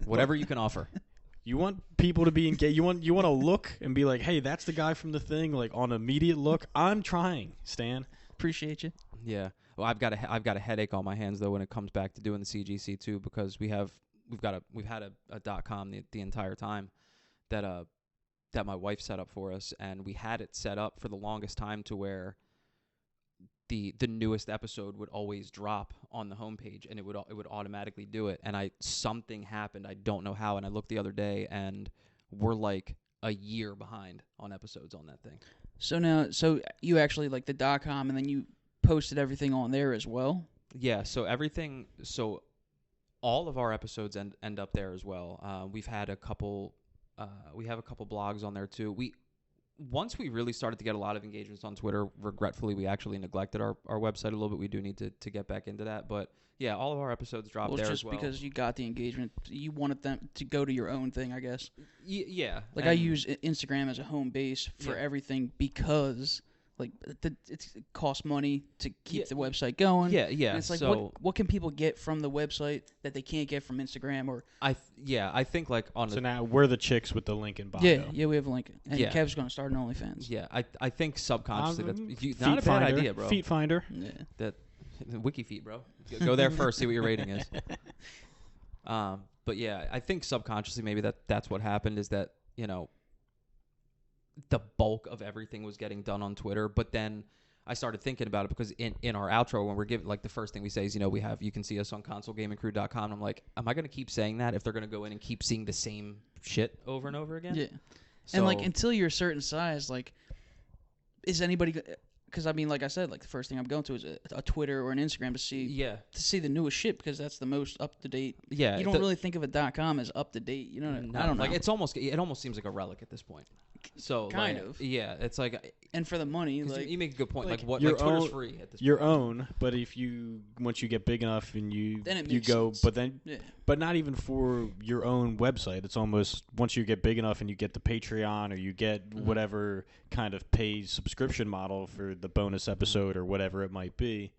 Speaker 3: Whatever you can offer.
Speaker 2: You want people to be engaged. You want to look and be like, hey, that's the guy from the thing. Like on immediate look. I'm trying, Stan.
Speaker 1: Appreciate you.
Speaker 3: Yeah. Well, I've got a headache on my hands though when it comes back to doing the CGC too, because we've had a .com the entire time that my wife set up for us, and we had it set up for the longest time to where the newest episode would always drop on the homepage, and it would automatically do it. And something happened, I don't know how, and I looked the other day, and we're like a year behind on episodes on that thing.
Speaker 1: So you actually like the .com, and then you posted everything on there as well?
Speaker 3: Yeah. So all of our episodes end up there as well. We've had a couple. We have a couple blogs on there too. Once we really started to get a lot of engagements on Twitter, regretfully, we actually neglected our website a little bit. We do need to get back into that. But, yeah, all of our episodes drop there as well.
Speaker 1: Just because you got the engagement, you wanted them to go to your own thing, I guess.
Speaker 3: Yeah.
Speaker 1: Like, I use Instagram as a home base for everything because, like, it costs money to keep the website going.
Speaker 3: Yeah.
Speaker 1: And it's like, what can people get from the website that they can't get from Instagram? Or
Speaker 3: I think, like,
Speaker 2: So now we're the chicks with the link in bio.
Speaker 1: Yeah, we have a link. And Kev's going to start an OnlyFans.
Speaker 3: Yeah, I think subconsciously that's not a
Speaker 2: finder,
Speaker 3: bad idea, bro.
Speaker 2: Feet finder.
Speaker 3: Yeah. Wiki feet, bro. Go there first, see what your rating is. But yeah, I think subconsciously maybe that's what happened, is that, the bulk of everything was getting done on Twitter. But then I started thinking about it, because in our outro, when we're giving, like, the first thing we say is, you can see us on consolegamingcrew.com. And I'm like, am I going to keep saying that if they're going to go in and keep seeing the same shit over and over again?
Speaker 1: Yeah. And, like, until you're a certain size, like, is anybody... Because, I mean, like I said, like, the first thing I'm going to is a Twitter or an Instagram to see the newest shit, because that's the most up-to-date. Yeah. You don't really think of a .com as up-to-date. You know what I mean? I don't know.
Speaker 3: Like, it almost seems like a relic at this point. So
Speaker 1: Kind
Speaker 3: like,
Speaker 1: of.
Speaker 3: yeah, it's like
Speaker 1: And for the money,
Speaker 3: 'cause
Speaker 1: like
Speaker 3: you make a good point.
Speaker 1: like
Speaker 3: Like what?
Speaker 2: your
Speaker 3: Like Twitter's
Speaker 2: own-
Speaker 3: free at this
Speaker 2: Your
Speaker 3: point.
Speaker 2: own, but if you once you get big enough and
Speaker 1: then it
Speaker 2: you
Speaker 1: makes
Speaker 2: go,
Speaker 1: sense.
Speaker 2: but then
Speaker 1: Yeah.
Speaker 2: but not even for your own website. It's almost once you get big enough and you get the Patreon or you get whatever kind of paid subscription model for the bonus episode or whatever it might be.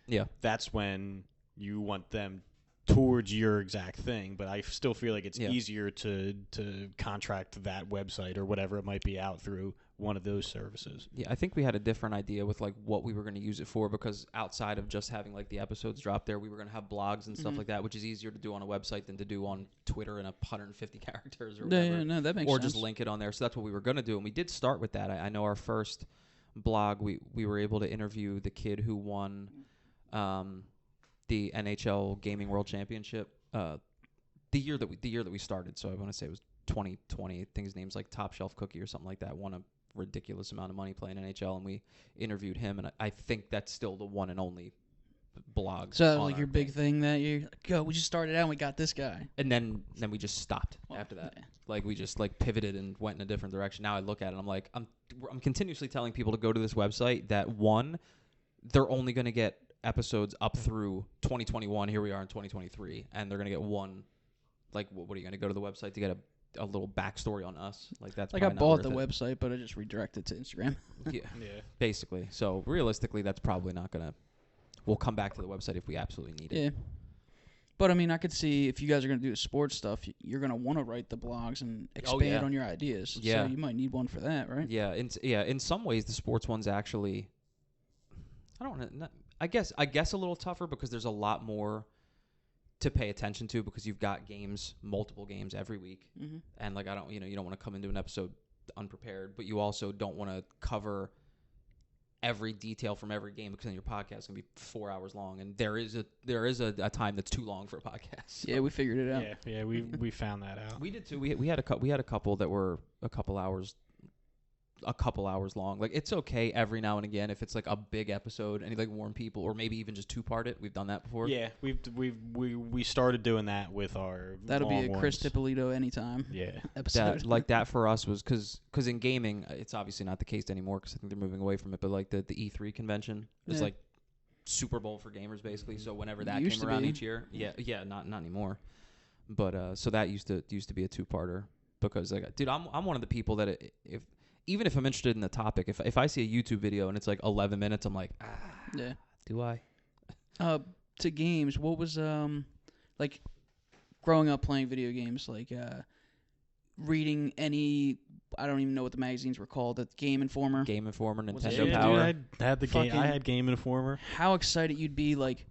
Speaker 3: Yeah.
Speaker 2: That's when you want them towards your exact thing. But I still feel like it's
Speaker 3: Yeah.
Speaker 2: easier to contract that website or whatever it might be out through one of those services.
Speaker 3: Yeah, I think we had a different idea with like what we were going to use it for, because outside of just having like the episodes drop there, we were going to have blogs and stuff like that, which is easier to do on a website than to do on Twitter in 150 characters or whatever.
Speaker 1: Yeah, no, that makes
Speaker 3: or
Speaker 1: sense.
Speaker 3: just link it on there. So that's what we were going to do, and we did start with that. I know our first blog, we were able to interview the kid who won the NHL Gaming World Championship the year that we started. So I want to say it was 2020. I think his name's like Top Shelf Cookie or something like that. Won a ridiculous amount of money playing NHL, and we interviewed him, and I think that's still the one and only blog.
Speaker 1: So that was
Speaker 3: on
Speaker 1: like
Speaker 3: our
Speaker 1: your big
Speaker 3: page.
Speaker 1: thing that year. Like, yo, we just started out and we got this guy.
Speaker 3: And then we just stopped
Speaker 1: Well,
Speaker 3: after that.
Speaker 1: yeah.
Speaker 3: Like we just like pivoted and went in a different direction. Now I look at it, and I'm like, I'm continuously telling people to go to this website. That one, they're only going to get episodes up through 2021. Here we are in 2023, and they're going to get one. Like, what are you going to go to the website to get a little backstory on us? Like that's
Speaker 1: Like I
Speaker 3: probably not
Speaker 1: bought the
Speaker 3: worth it.
Speaker 1: website, but I just redirected to Instagram.
Speaker 3: Yeah,
Speaker 2: Yeah.
Speaker 3: basically. So realistically, that's probably not going to. We'll come back to the website if we absolutely need it.
Speaker 1: Yeah. But I mean, I could see if you guys are going to do sports stuff, you're going to want to write the blogs and expand
Speaker 3: yeah.
Speaker 1: on your ideas.
Speaker 3: Yeah.
Speaker 1: So you might need one for that, right?
Speaker 3: Yeah, in some ways the sports one's actually I guess a little tougher, because there's a lot more to pay attention to, because you've got multiple games every week.
Speaker 1: Mm-hmm.
Speaker 3: And like you don't want to come into an episode unprepared, but you also don't want to cover every detail from every game, because then your podcast is going to be 4 hours long, and there is a time that's too long for a podcast. So.
Speaker 1: Yeah, we figured it out.
Speaker 2: Yeah, we found that out.
Speaker 3: We did too. We had a couple that were a couple hours long. Like, it's okay every now and again if it's like a big episode and you like warn people, or maybe even just two-part it. We've done that before.
Speaker 2: Yeah, we started doing that with our
Speaker 1: That'll be
Speaker 2: long
Speaker 1: a Chris
Speaker 2: ones.
Speaker 1: Tippolito anytime
Speaker 2: Yeah.
Speaker 1: episode.
Speaker 3: That for us was because in gaming, it's obviously not the case anymore, because I think they're moving away from it. But like the E3 convention is
Speaker 1: Yeah.
Speaker 3: like Super Bowl for gamers, basically. So whenever that
Speaker 1: Used
Speaker 3: came
Speaker 1: to
Speaker 3: around
Speaker 1: be.
Speaker 3: each year, not anymore. But so that used to be a two-parter, because like, dude, I'm one of the people that even if I'm interested in the topic, if I see a YouTube video and it's like 11 minutes, I'm like,
Speaker 1: Yeah.
Speaker 3: do I?
Speaker 1: To games, what was like growing up playing video games, like reading any, I don't even know what the magazines were called, the Game Informer.
Speaker 3: Game Informer,
Speaker 1: Was it-
Speaker 3: Nintendo
Speaker 2: Yeah,
Speaker 3: Power.
Speaker 2: dude, I had the
Speaker 1: Fucking-
Speaker 2: game. I had Game Informer.
Speaker 1: How excited you'd be, like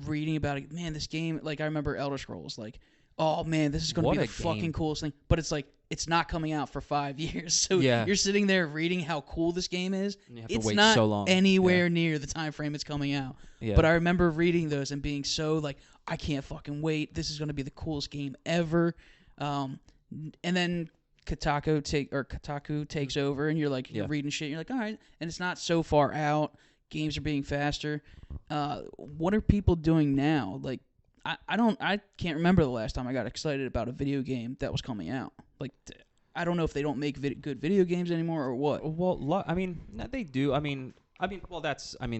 Speaker 1: reading about it. Man, this game, like I remember Elder Scrolls, like, oh man, this is going
Speaker 3: What
Speaker 1: to be
Speaker 3: a
Speaker 1: the fucking
Speaker 3: game.
Speaker 1: coolest thing. But it's like, it's not coming out for 5 years. So
Speaker 3: Yeah.
Speaker 1: you're sitting there reading how cool this game is.
Speaker 3: And you have
Speaker 1: It's
Speaker 3: to wait
Speaker 1: not
Speaker 3: so long.
Speaker 1: anywhere near the time frame it's coming out.
Speaker 3: Yeah.
Speaker 1: But I remember reading those and being so like, I can't fucking wait. This is going to be the coolest game ever. And then Kotaku takes over, and you're like, you're
Speaker 3: Yeah.
Speaker 1: reading shit. And you're like, all right, and it's not so far out. Games are being faster. What are people doing now? Like, I can't remember the last time I got excited about a video game that was coming out. Like, I don't know if they don't make good video games anymore or what.
Speaker 3: Well, I mean, they do. I mean, well, that's gonna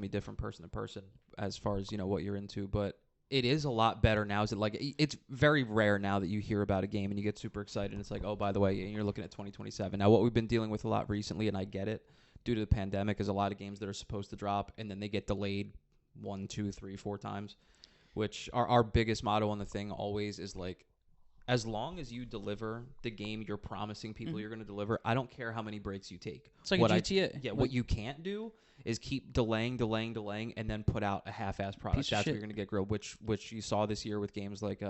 Speaker 3: be different person to person as far as what you're into. But it is a lot better now. Is it like it's very rare now that you hear about a game and you get super excited and it's like, oh, by the way, and you're looking at 2027. Now, what we've been dealing with a lot recently, and I get it, due to the pandemic, is a lot of games that are supposed to drop and then they get delayed 1, 2, 3, 4 times. Which our biggest motto on the thing always is like, as long as you deliver the game you're promising people you're going to deliver, I don't care how many breaks you take.
Speaker 1: It's like
Speaker 3: what
Speaker 1: a GTA.
Speaker 3: What you can't do is keep delaying, and then put out a half-ass product.
Speaker 1: Piece of
Speaker 3: That's
Speaker 1: shit.
Speaker 3: where you're going to get grilled, which you saw this year with games like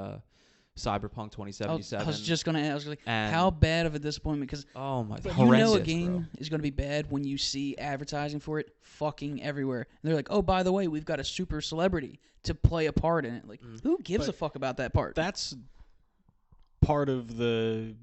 Speaker 3: Cyberpunk 2077.
Speaker 1: I was just going to ask, like,
Speaker 3: And-
Speaker 1: how bad of a disappointment? Because
Speaker 3: oh my,
Speaker 1: you
Speaker 3: horrendous,
Speaker 1: know a
Speaker 3: bro.
Speaker 1: game is going to be bad when you see advertising for it fucking everywhere. And they're like, oh, by the way, we've got a super celebrity to play a part in it. Like, who gives a fuck about that part?
Speaker 2: That's part of the,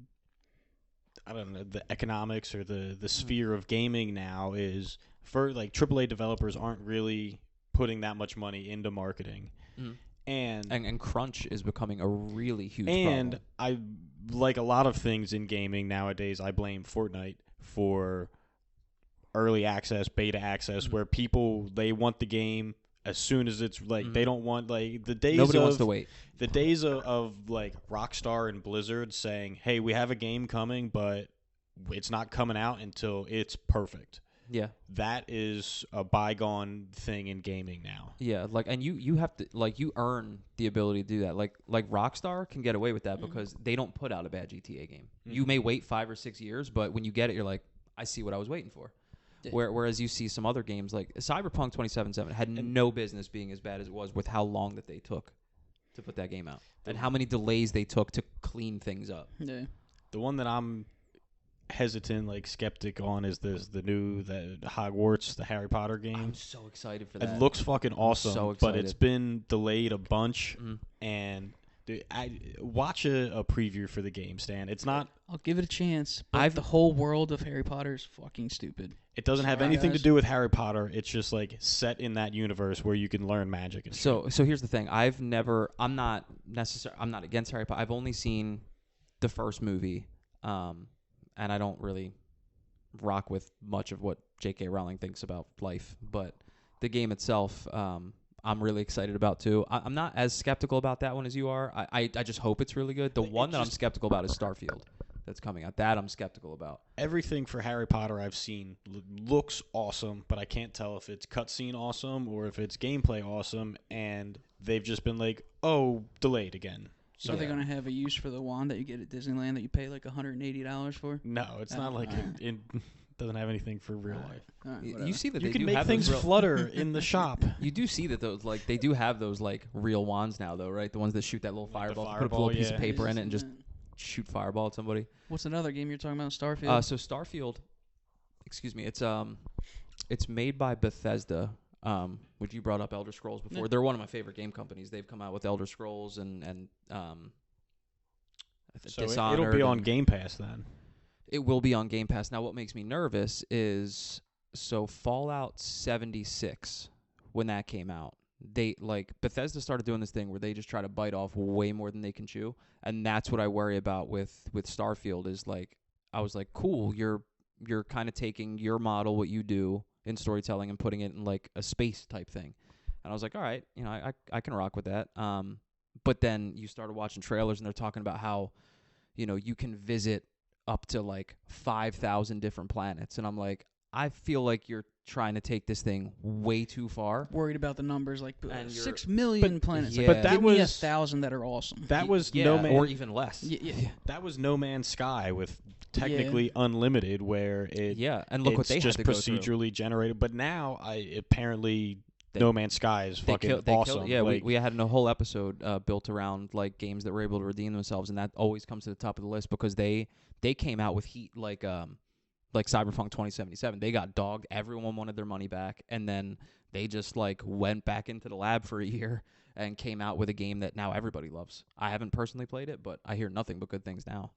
Speaker 2: I don't know, the economics or the sphere of gaming now is, for like AAA developers aren't really putting that much money into marketing.
Speaker 3: Mhm.
Speaker 2: And
Speaker 3: And crunch is becoming a really huge
Speaker 2: and
Speaker 3: problem.
Speaker 2: like a lot of things in gaming nowadays, I blame Fortnite for early access, beta access, where people, they want the game as soon as it's like they don't want like the days
Speaker 3: Nobody
Speaker 2: of
Speaker 3: wants to wait.
Speaker 2: the days of like Rockstar and Blizzard saying, "Hey, we have a game coming, but it's not coming out until it's perfect."
Speaker 3: Yeah.
Speaker 2: That is a bygone thing in gaming now.
Speaker 3: Yeah, like, and you have to, like, you earn the ability to do that. Like Rockstar can get away with that because they don't put out a bad GTA game. You may wait 5 or 6 years, but when you get it, you're like, I see what I was waiting for.
Speaker 1: Yeah.
Speaker 3: Whereas you see some other games like Cyberpunk 2077 had no business being as bad as it was with how long that they took to put that game out and how many delays they took to clean things up.
Speaker 1: Yeah.
Speaker 2: The one that I'm hesitant, like skeptic on, is the Hogwarts, the Harry Potter game.
Speaker 3: I'm so excited for that.
Speaker 2: It looks fucking awesome,
Speaker 3: so
Speaker 2: but it's
Speaker 3: excited.
Speaker 2: been delayed a bunch. And dude, I watch a preview for the game, Stan. It's not.
Speaker 1: I'll give it a chance. But the whole world of Harry Potter is fucking stupid.
Speaker 2: It doesn't have
Speaker 1: Sorry,
Speaker 2: anything
Speaker 1: guys.
Speaker 2: to do with Harry Potter. It's just like set in that universe where you can learn magic and shit.
Speaker 3: So here's the thing. I'm not against Harry Potter. I've only seen the first movie, and I don't really rock with much of what J.K. Rowling thinks about life. But the game itself, I'm really excited about too. I'm not as skeptical about that one as you are. I just hope it's really good. The one that I'm skeptical about is Starfield. That's coming out. That I'm skeptical about.
Speaker 2: Everything for Harry Potter I've seen looks awesome, but I can't tell if it's cutscene awesome or if it's gameplay awesome, and they've just been like, oh, delayed again.
Speaker 1: So are they going to have a use for the wand that you get at Disneyland that you pay like $180 for?
Speaker 2: No, it's not like it doesn't have anything for real life.
Speaker 3: You see that
Speaker 2: You
Speaker 3: they
Speaker 2: can
Speaker 3: do
Speaker 2: make
Speaker 3: have
Speaker 2: things
Speaker 3: those real,
Speaker 2: flutter in the shop.
Speaker 3: You do see that those, like, they do have those like real wands now though, right? The ones that shoot that little
Speaker 2: Like the
Speaker 3: fireball. Put a
Speaker 2: fireball,
Speaker 3: little piece of
Speaker 2: yeah.
Speaker 3: paper in it and just shoot fireball at somebody.
Speaker 1: What's another game you're talking about? Starfield.
Speaker 3: So Starfield, excuse me, it's made by Bethesda. Which you brought up Elder Scrolls before.
Speaker 1: Yeah.
Speaker 3: They're one of my favorite game companies. They've come out with Elder Scrolls and
Speaker 2: So
Speaker 3: Dishonored.
Speaker 2: it'll be on
Speaker 3: and
Speaker 2: Game Pass then.
Speaker 3: It will be on Game Pass. Now, what makes me nervous is Fallout 76 when that came out. They Bethesda started doing this thing where they just try to bite off way more than they can chew, and that's what I worry about with Starfield. Is like I was like, cool, you're kind of taking your model, what you do in storytelling, and putting it in like a space type thing, and I was like, all right, I can rock with that. But then you started watching trailers, and they're talking about how, you can visit up to like 5,000 different planets, and I'm like, I feel like you're trying to take this thing way too far.
Speaker 1: Worried about the numbers, like
Speaker 3: And
Speaker 1: 6 million planets.
Speaker 3: yeah.
Speaker 1: Like,
Speaker 2: But that
Speaker 1: give me
Speaker 2: was
Speaker 1: 1,000 that are awesome.
Speaker 2: that was
Speaker 3: Yeah,
Speaker 2: No Man
Speaker 3: or even less.
Speaker 1: Yeah.
Speaker 2: that was No Man's Sky with technically unlimited, where
Speaker 3: And look what
Speaker 2: it's
Speaker 3: they
Speaker 2: just
Speaker 3: had to go through.
Speaker 2: procedurally generated. But now apparently No Man's Sky is fucking awesome.
Speaker 3: Yeah,
Speaker 2: like,
Speaker 3: we had a whole episode built around like games that were able to redeem themselves, and that always comes to the top of the list because they came out with heat like Cyberpunk 2077. They got dogged. Everyone wanted their money back, and then they just like went back into the lab for a year and came out with a game that now everybody loves. I haven't personally played it, but I hear nothing but good things now.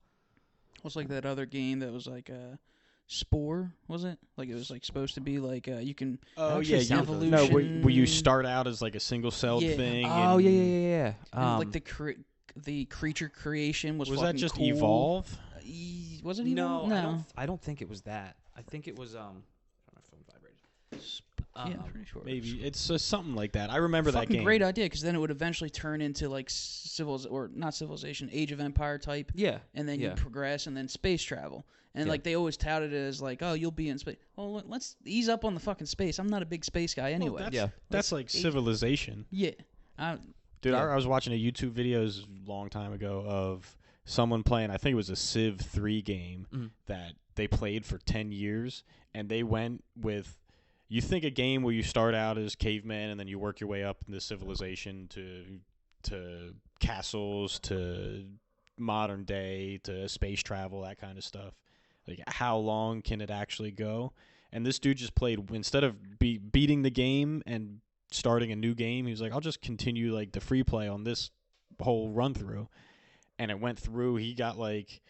Speaker 1: What's like that other game that was like Spore, was it? Like it was like supposed to be like you can evolution.
Speaker 2: No, where you start out as like a single-celled thing.
Speaker 3: Oh
Speaker 2: and
Speaker 3: yeah.
Speaker 1: And like the creature creation was
Speaker 2: that
Speaker 1: fucking
Speaker 2: just
Speaker 1: cool.
Speaker 2: Evolve?
Speaker 1: Was it Evolve?
Speaker 3: No, I don't think it was that. I think it was my phone vibrated.
Speaker 1: Yeah, I'm pretty sure.
Speaker 2: Maybe it's something like that. I remember that
Speaker 1: Fucking
Speaker 2: game.
Speaker 1: great idea, because then it would eventually turn into like not civilization, Age of Empire type.
Speaker 3: Yeah.
Speaker 1: And then you progress, and then space travel. And like they always touted it as like, oh, you'll be in space. Well, let's ease up on the fucking space. I'm not a big space guy anyway.
Speaker 2: That's like Civilization.
Speaker 1: Yeah.
Speaker 2: Dude, I was watching a YouTube videos a long time ago of someone playing, I think it was a Civ 3 game that they played for 10 years, and they went with, you think a game where you start out as caveman and then you work your way up into civilization to castles, to modern day, to space travel, that kind of stuff. Like, how long can it actually go? And this dude just played, instead of beating the game and starting a new game, he was like, I'll just continue like the free play on this whole run through. And it went through. He got like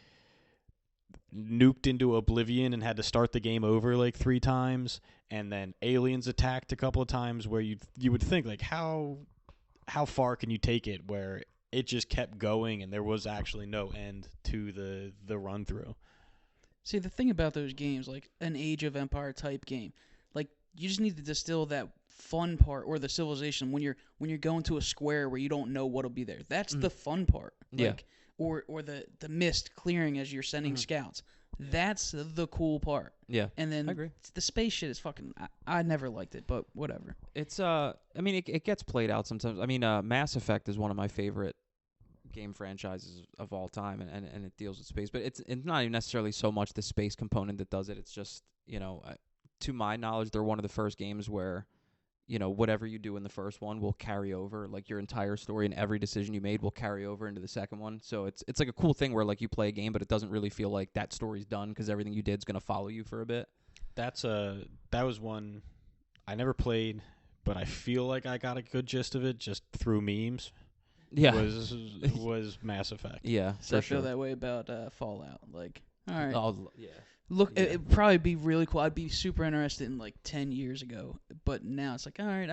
Speaker 2: nuked into oblivion and had to start the game over like 3 times. And then aliens attacked a couple of times, where you would think like, how far can you take it where it just kept going, and there was actually no end to the run through.
Speaker 1: See, the thing about those games, like an Age of Empire type game, like you just need to distill that fun part or the civilization when you're going to a square where you don't know what'll be there. That's the fun part.
Speaker 3: Yeah.
Speaker 1: Like, or the mist clearing as you're sending scouts. That's the cool part.
Speaker 3: Yeah.
Speaker 1: And then
Speaker 3: I agree.
Speaker 1: the space shit is fucking. I never liked it, but whatever.
Speaker 3: It's I mean it gets played out sometimes. I mean Mass Effect is one of my favorite game franchises of all time, and it deals with space, but it's not even necessarily so much the space component that does it. It's just, to my knowledge, they're one of the first games where, whatever you do in the first one will carry over, like your entire story and every decision you made will carry over into the second one. So it's like a cool thing where like you play a game, but it doesn't really feel like that story's done because everything you did is going to follow you for a bit.
Speaker 2: That was one I never played, but I feel like I got a good gist of it just through memes.
Speaker 3: Yeah.
Speaker 2: Was Mass Effect.
Speaker 3: Yeah.
Speaker 1: So I feel that way about Fallout. Like, all right,
Speaker 3: Yeah.
Speaker 1: look,
Speaker 3: Yeah.
Speaker 1: it'd probably be really cool. I'd be super interested in like 10 years ago, but now it's like, all right,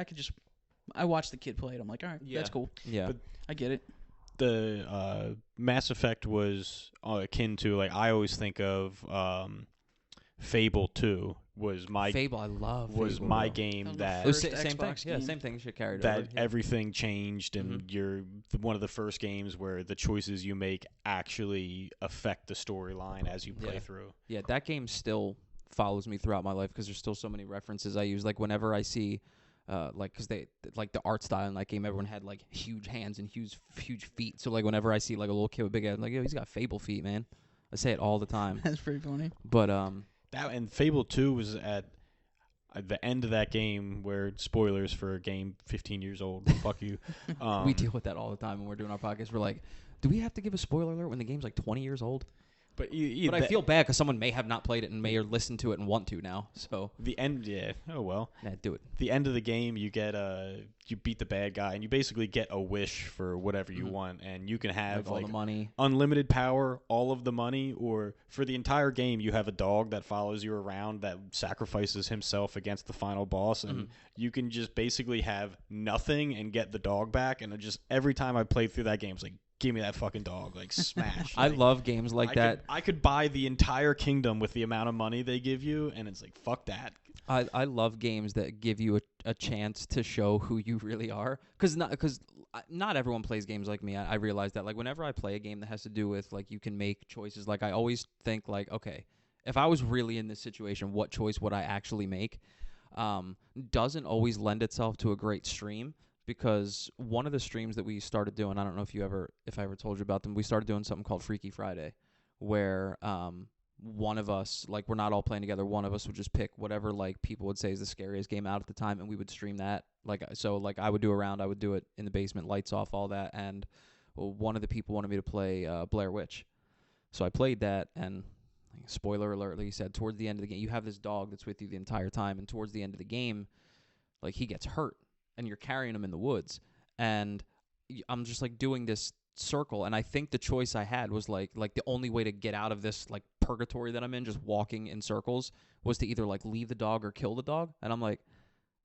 Speaker 1: I watched the kid play it. I'm like, all right, that's cool.
Speaker 3: Yeah.
Speaker 2: But
Speaker 1: I get it.
Speaker 2: The Mass Effect was akin to, like, I always think of Fable 2 was my
Speaker 3: Fable, I love
Speaker 2: was
Speaker 3: Fable,
Speaker 2: my
Speaker 3: bro.
Speaker 2: game
Speaker 1: That was
Speaker 2: that
Speaker 3: It was
Speaker 1: First
Speaker 3: same thing.
Speaker 1: Xbox
Speaker 3: Yeah,
Speaker 1: game.
Speaker 3: same thing. Shit carried
Speaker 2: that
Speaker 3: over. Yeah.
Speaker 2: everything changed, and you're one of the first games where the choices you make actually affect the storyline as you play through.
Speaker 3: Yeah, that game still follows me throughout my life because there's still so many references I use. Like whenever I see, because they like the art style in that game, everyone had like huge hands and huge feet. So like whenever I see like a little kid with big head, I'm like, yo, he's got Fable feet, man. I say it all the time.
Speaker 1: That's pretty funny.
Speaker 3: But
Speaker 2: That and Fable 2 was at the end of that game, where, spoilers for a game 15 years old. Fuck you.
Speaker 3: we deal with that all the time when we're doing our podcast. We're like, do we have to give a spoiler alert when the game's like 20 years old?
Speaker 2: But
Speaker 3: I feel bad because someone may have not played it and may listen to it and want to now. So
Speaker 2: the end, yeah. Oh well.
Speaker 3: yeah, do it.
Speaker 2: The end of the game, you get you beat the bad guy, and you basically get a wish for whatever you want, and you can have
Speaker 3: all the money,
Speaker 2: unlimited power, all of the money, or for the entire game, you have a dog that follows you around that sacrifices himself against the final boss, and you can just basically have nothing and get the dog back. And just every time I played through that game, it's like, give me that fucking dog, like smash.
Speaker 3: I love games like that.
Speaker 2: I could buy the entire kingdom with the amount of money they give you, and it's like, fuck that.
Speaker 3: I love games that give you a chance to show who you really are, because not everyone plays games like me. I realize that, like, whenever I play a game that has to do with like you can make choices, like I always think like, okay, if I was really in this situation, what choice would I actually make? Doesn't always lend itself to a great stream. Because one of the streams that we started doing, I don't know if I ever told you about them, we started doing something called Freaky Friday, where one of us, like, we're not all playing together, one of us would just pick whatever, like, people would say is the scariest game out at the time, and we would stream that. Like, so, like, I would do a round, I would do it in the basement, lights off, all that, and one of the people wanted me to play Blair Witch. So I played that, and spoiler alert, like you said, towards the end of the game, you have this dog that's with you the entire time, and towards the end of the game, like, he gets hurt. And you're carrying him in the woods, and I'm just like doing this circle, and I think the choice I had was like the only way to get out of this like purgatory that I'm in, just walking in circles, was to either like leave the dog or kill the dog. And I'm like,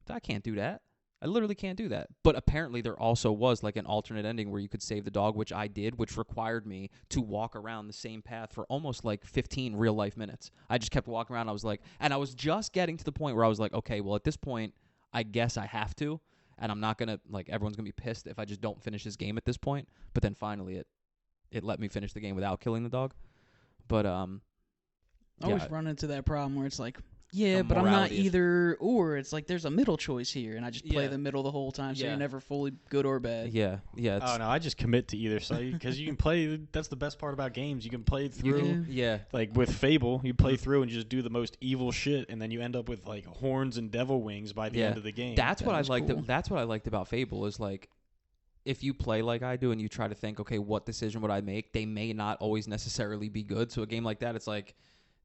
Speaker 3: I can't do that. I literally can't do that. But apparently there also was like an alternate ending where you could save the dog, which I did, which required me to walk around the same path for almost like 15 real life minutes. I just kept walking around. I was like, and I was just getting to the point where I was like, okay, well at this point, I guess I have to. And I'm not going to, like, everyone's going to be pissed if I just don't finish this game at this point. But then finally it let me finish the game without killing the dog. But,
Speaker 1: I always run into that problem where it's like, yeah,
Speaker 3: The
Speaker 1: but I'm not
Speaker 3: morality is-
Speaker 1: either or. It's like there's a middle choice here, and I just play
Speaker 3: Yeah.
Speaker 1: the middle the whole time, so
Speaker 3: Yeah.
Speaker 1: you're never fully good or bad.
Speaker 3: yeah. It's,
Speaker 2: Oh no, I just commit to either side because you can play. That's the best part about games. You can play through.
Speaker 3: yeah.
Speaker 2: Like with Fable, you play through and just do the most evil shit, and then you end up with like horns and devil wings by the end of the game.
Speaker 3: That's what I
Speaker 1: was
Speaker 3: liked.
Speaker 1: cool.
Speaker 3: That's what I liked about Fable is like, if you play like I do and you try to think, okay, what decision would I make? They may not always necessarily be good. So a game like that, it's like,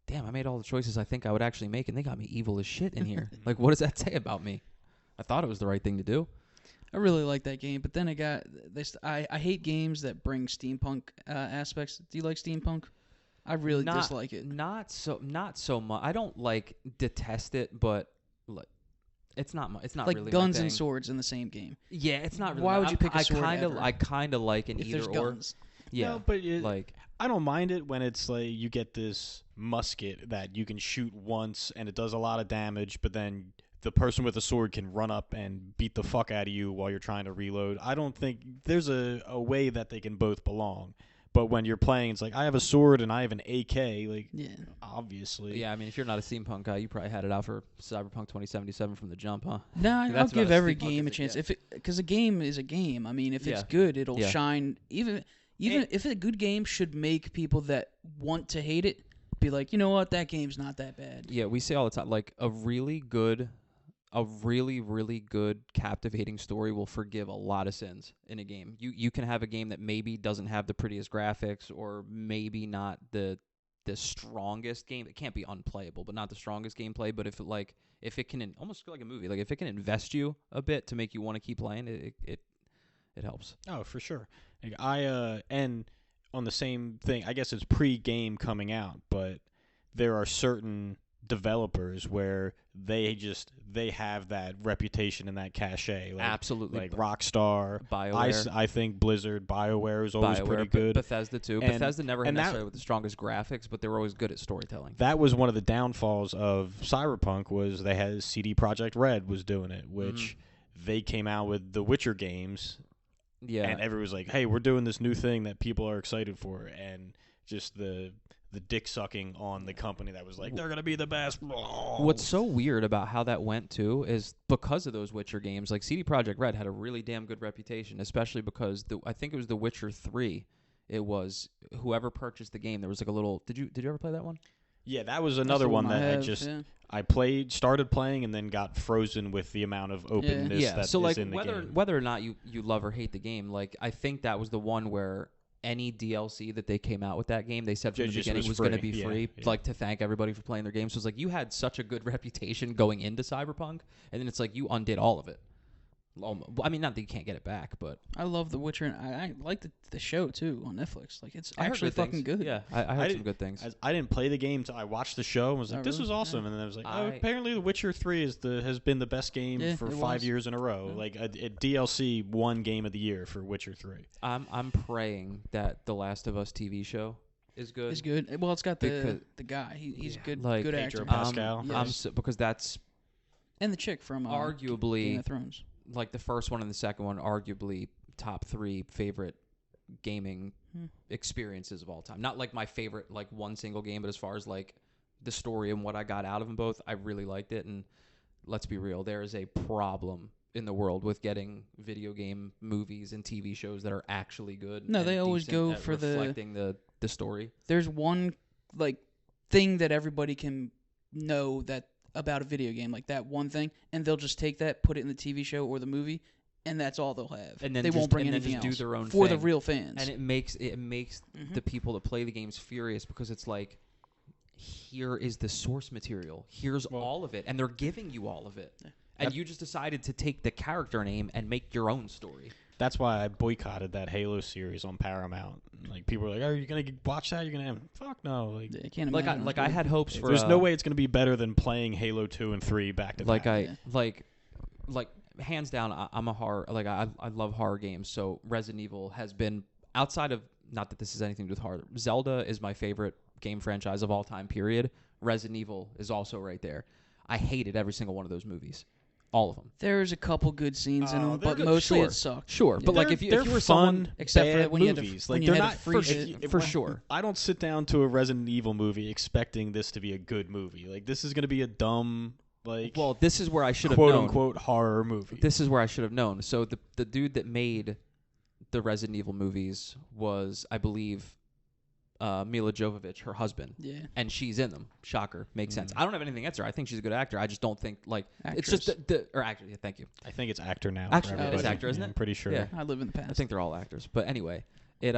Speaker 3: damn, I made all the choices I think I would actually make, and they got me evil as shit in here. Like, what does that say about me? I thought it was the right thing to do.
Speaker 1: I really like that game, but then it got this. I hate games that bring steampunk aspects. Do you like steampunk? I really dislike it.
Speaker 3: Not so much. I don't like detest it, but like, It's not. It's not
Speaker 1: like
Speaker 3: really
Speaker 1: guns
Speaker 3: my
Speaker 1: and
Speaker 3: thing.
Speaker 1: swords in the same game.
Speaker 3: Yeah, it's not really.
Speaker 1: Why would you pick a sword ever?
Speaker 3: I kind of like an
Speaker 1: If
Speaker 3: either
Speaker 1: there's
Speaker 3: or.
Speaker 1: guns.
Speaker 3: Yeah,
Speaker 2: No, but
Speaker 3: like
Speaker 2: I don't mind it when it's like you get this musket that you can shoot once and it does a lot of damage, but then the person with a sword can run up and beat the fuck out of you while you're trying to reload. I don't think there's a way that they can both belong. But when you're playing, it's like I have a sword and I have an AK. Like,
Speaker 1: Yeah.
Speaker 2: obviously,
Speaker 3: yeah. I mean, if you're not a steampunk guy, you probably had it out for Cyberpunk 2077 from the jump, huh?
Speaker 1: No, I'll
Speaker 3: That's
Speaker 1: give
Speaker 3: about as
Speaker 1: every
Speaker 3: steampunk
Speaker 1: game
Speaker 3: as
Speaker 1: a
Speaker 3: it
Speaker 1: chance.
Speaker 3: gets.
Speaker 1: Because a game is a game. I mean, if it's
Speaker 3: Yeah.
Speaker 1: good, it'll
Speaker 3: Yeah.
Speaker 1: shine. Even if a good game should make people that want to hate it be like, you know what, that game's not that bad.
Speaker 3: Yeah, we say all the time, like a really, really good, captivating story will forgive a lot of sins in a game. You can have a game that maybe doesn't have the prettiest graphics or maybe not the strongest game. It can't be unplayable, but not the strongest gameplay. But if it can almost like a movie, like if it can invest you a bit to make you want to keep playing, it helps.
Speaker 2: Oh, for sure. Like, and on the same thing, I guess it's pre-game coming out, but there are certain developers where they have that reputation and that cachet. Like,
Speaker 3: Absolutely.
Speaker 2: Like Rockstar,
Speaker 3: BioWare.
Speaker 2: I think Blizzard, BioWare is always pretty good.
Speaker 3: Bethesda too.
Speaker 2: And-
Speaker 3: Bethesda never had
Speaker 2: and that-
Speaker 3: necessarily with the strongest graphics, but they were always good at storytelling.
Speaker 2: That was one of the downfalls of Cyberpunk was they had CD Projekt Red was doing it, which they came out with the Witcher games.
Speaker 3: Yeah.
Speaker 2: And everyone was like, hey, we're doing this new thing that people are excited for. And just the dick sucking on the company that was like, they're going to be the best.
Speaker 3: What's so weird about how that went, too, is because of those Witcher games, like CD Projekt Red had a really damn good reputation, especially because I think it was The Witcher 3. It was whoever purchased the game, there was like a little... Did you ever play that one?
Speaker 2: Yeah, that was another one that I started playing and then got frozen with the amount of openness that
Speaker 3: so
Speaker 2: is
Speaker 3: like
Speaker 2: in the game.
Speaker 3: whether or not you love or hate the game, like I think that was the one where any DLC that they came out with that game, they said from the beginning was going to be free, like to thank everybody for playing their game. So it's like you had such a good reputation going into Cyberpunk, and then it's like you undid all of it. I mean, not that you can't get it back, but
Speaker 1: I love The Witcher, and I like the show too on Netflix. Like it's
Speaker 3: I heard
Speaker 1: actually
Speaker 3: good
Speaker 1: fucking
Speaker 3: things.
Speaker 1: good.
Speaker 3: Yeah, I heard some good things.
Speaker 2: I didn't play the game until I watched the show and was like,
Speaker 1: Oh,
Speaker 2: this
Speaker 1: really?
Speaker 2: was awesome.
Speaker 1: Yeah.
Speaker 2: And then I was like,
Speaker 3: I-
Speaker 2: apparently The Witcher 3 has been the best game for
Speaker 1: it
Speaker 2: 5
Speaker 1: was.
Speaker 2: years in a row.
Speaker 1: Yeah.
Speaker 2: Like a DLC won game of the year for Witcher 3.
Speaker 3: I'm praying that the Last of Us TV show is good.
Speaker 1: It's good. Well, it's got
Speaker 3: Because-
Speaker 1: the guy. He's
Speaker 2: Yeah.
Speaker 1: good.
Speaker 3: Like
Speaker 1: good
Speaker 2: Pedro
Speaker 1: actor.
Speaker 2: Pascal.
Speaker 1: Yes.
Speaker 3: Because that's
Speaker 1: And the chick from
Speaker 3: arguably
Speaker 1: Game of Thrones.
Speaker 3: like the first one and the second one, arguably top 3 favorite gaming experiences of all time. Not like my favorite, like one single game, but as far as like the story and what I got out of them both, I really liked it. And let's be real, there is a problem in the world with getting video game movies and TV shows that are actually good.
Speaker 1: No,
Speaker 3: and
Speaker 1: they always
Speaker 3: decent
Speaker 1: go
Speaker 3: at
Speaker 1: for
Speaker 3: reflecting the story.
Speaker 1: There's one like thing that everybody can know that about a video game, like that one thing, and they'll just take that, put it in the TV show or the movie, and that's all they'll have.
Speaker 3: And then
Speaker 1: they
Speaker 3: just-
Speaker 1: won't bring
Speaker 3: and then
Speaker 1: anything
Speaker 3: just do
Speaker 1: else
Speaker 3: their own
Speaker 1: for the
Speaker 3: thing.
Speaker 1: real fans.
Speaker 3: And it makes the people that play the games furious because it's like, here is the source material. Here's all of it. And they're giving you all of it.
Speaker 1: Yeah.
Speaker 3: And you just decided to take the character name and make your own story.
Speaker 2: That's why I boycotted that Halo series on Paramount. Like people were like, "Are you gonna watch that? You're gonna have fuck no." Like,
Speaker 1: I can't
Speaker 3: Like
Speaker 1: imagine.
Speaker 3: I had hopes for.
Speaker 2: there's no way it's gonna be better than playing Halo 2 and 3 back to
Speaker 3: Like
Speaker 2: back.
Speaker 3: like hands down, I'm a horror. Like I love horror games. So Resident Evil has been outside of, not that this has anything to do with horror. Zelda is my favorite game franchise of all time. Period. Resident Evil is also right there. I hated every single one of those movies. All of them.
Speaker 1: There's a couple good scenes in
Speaker 2: Oh,
Speaker 1: them,
Speaker 2: they're
Speaker 1: but
Speaker 2: good.
Speaker 1: mostly
Speaker 3: Sure.
Speaker 1: it sucked.
Speaker 3: Sure, but
Speaker 1: Yeah.
Speaker 3: like if you
Speaker 2: they're
Speaker 3: were someone,
Speaker 2: fun,
Speaker 1: except for
Speaker 2: bad
Speaker 1: when you had to-
Speaker 2: movies.
Speaker 1: when
Speaker 2: Like
Speaker 1: you
Speaker 2: they're
Speaker 1: had to
Speaker 2: not
Speaker 1: freeze
Speaker 2: if-
Speaker 1: it.
Speaker 3: For sure.
Speaker 2: I don't sit down to a Resident Evil movie expecting this to be a good movie. Like this is gonna be a dumb, like,
Speaker 3: well, this is where I should have
Speaker 2: quote
Speaker 3: known.
Speaker 2: unquote horror movie.
Speaker 3: This is where I should have known. So the dude that made the Resident Evil movies was, I believe, Mila Jovovich, her husband.
Speaker 1: Yeah.
Speaker 3: And she's in them. Shocker. Makes sense.
Speaker 2: Mm.
Speaker 3: I don't have anything against her. I think she's a good actor. I just don't think, like, it's
Speaker 1: Actress.
Speaker 3: just or actor. Yeah, thank you.
Speaker 2: I think it's actor now.
Speaker 3: Actor-
Speaker 2: for
Speaker 3: it's
Speaker 2: everybody.
Speaker 3: actor, isn't
Speaker 2: Yeah,
Speaker 3: it?
Speaker 2: I'm pretty sure.
Speaker 3: Yeah.
Speaker 1: I live in the past.
Speaker 3: I think they're all actors. But anyway, it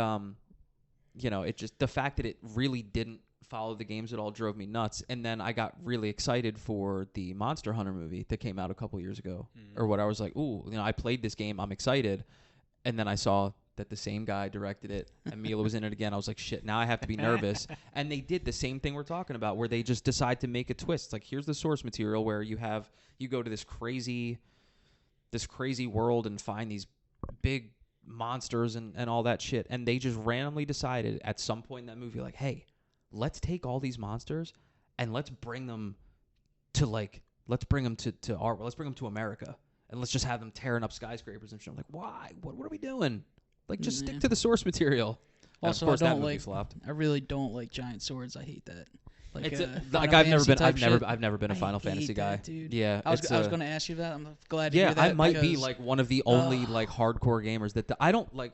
Speaker 3: it just, the fact that it really didn't follow the games at all drove me nuts. And then I got really excited for the Monster Hunter movie that came out a couple years ago, or what. I was like, ooh, I played this game. I'm excited. And then I saw that the same guy directed it and Mila was in it again. I was like, shit, now I have to be nervous. And they did the same thing we're talking about, where they just decide to make a twist. It's like, here's the source material where you go to this crazy world and find these big monsters and all that shit. And they just randomly decided at some point in that movie, like, hey, let's take all these monsters and let's bring them to America. And let's just have them tearing up skyscrapers and shit. I'm like, why? What are we doing? Like, just stick to the source material.
Speaker 1: Also,
Speaker 3: of course,
Speaker 1: I don't
Speaker 3: that movie
Speaker 1: like.
Speaker 3: flopped.
Speaker 1: I really don't like giant swords. I hate that. Like,
Speaker 3: I've never been a Final Fantasy guy,
Speaker 1: dude.
Speaker 3: Yeah,
Speaker 1: I was going to ask you that. I'm glad to hear that.
Speaker 3: I might be like one of the only like hardcore gamers that I don't like.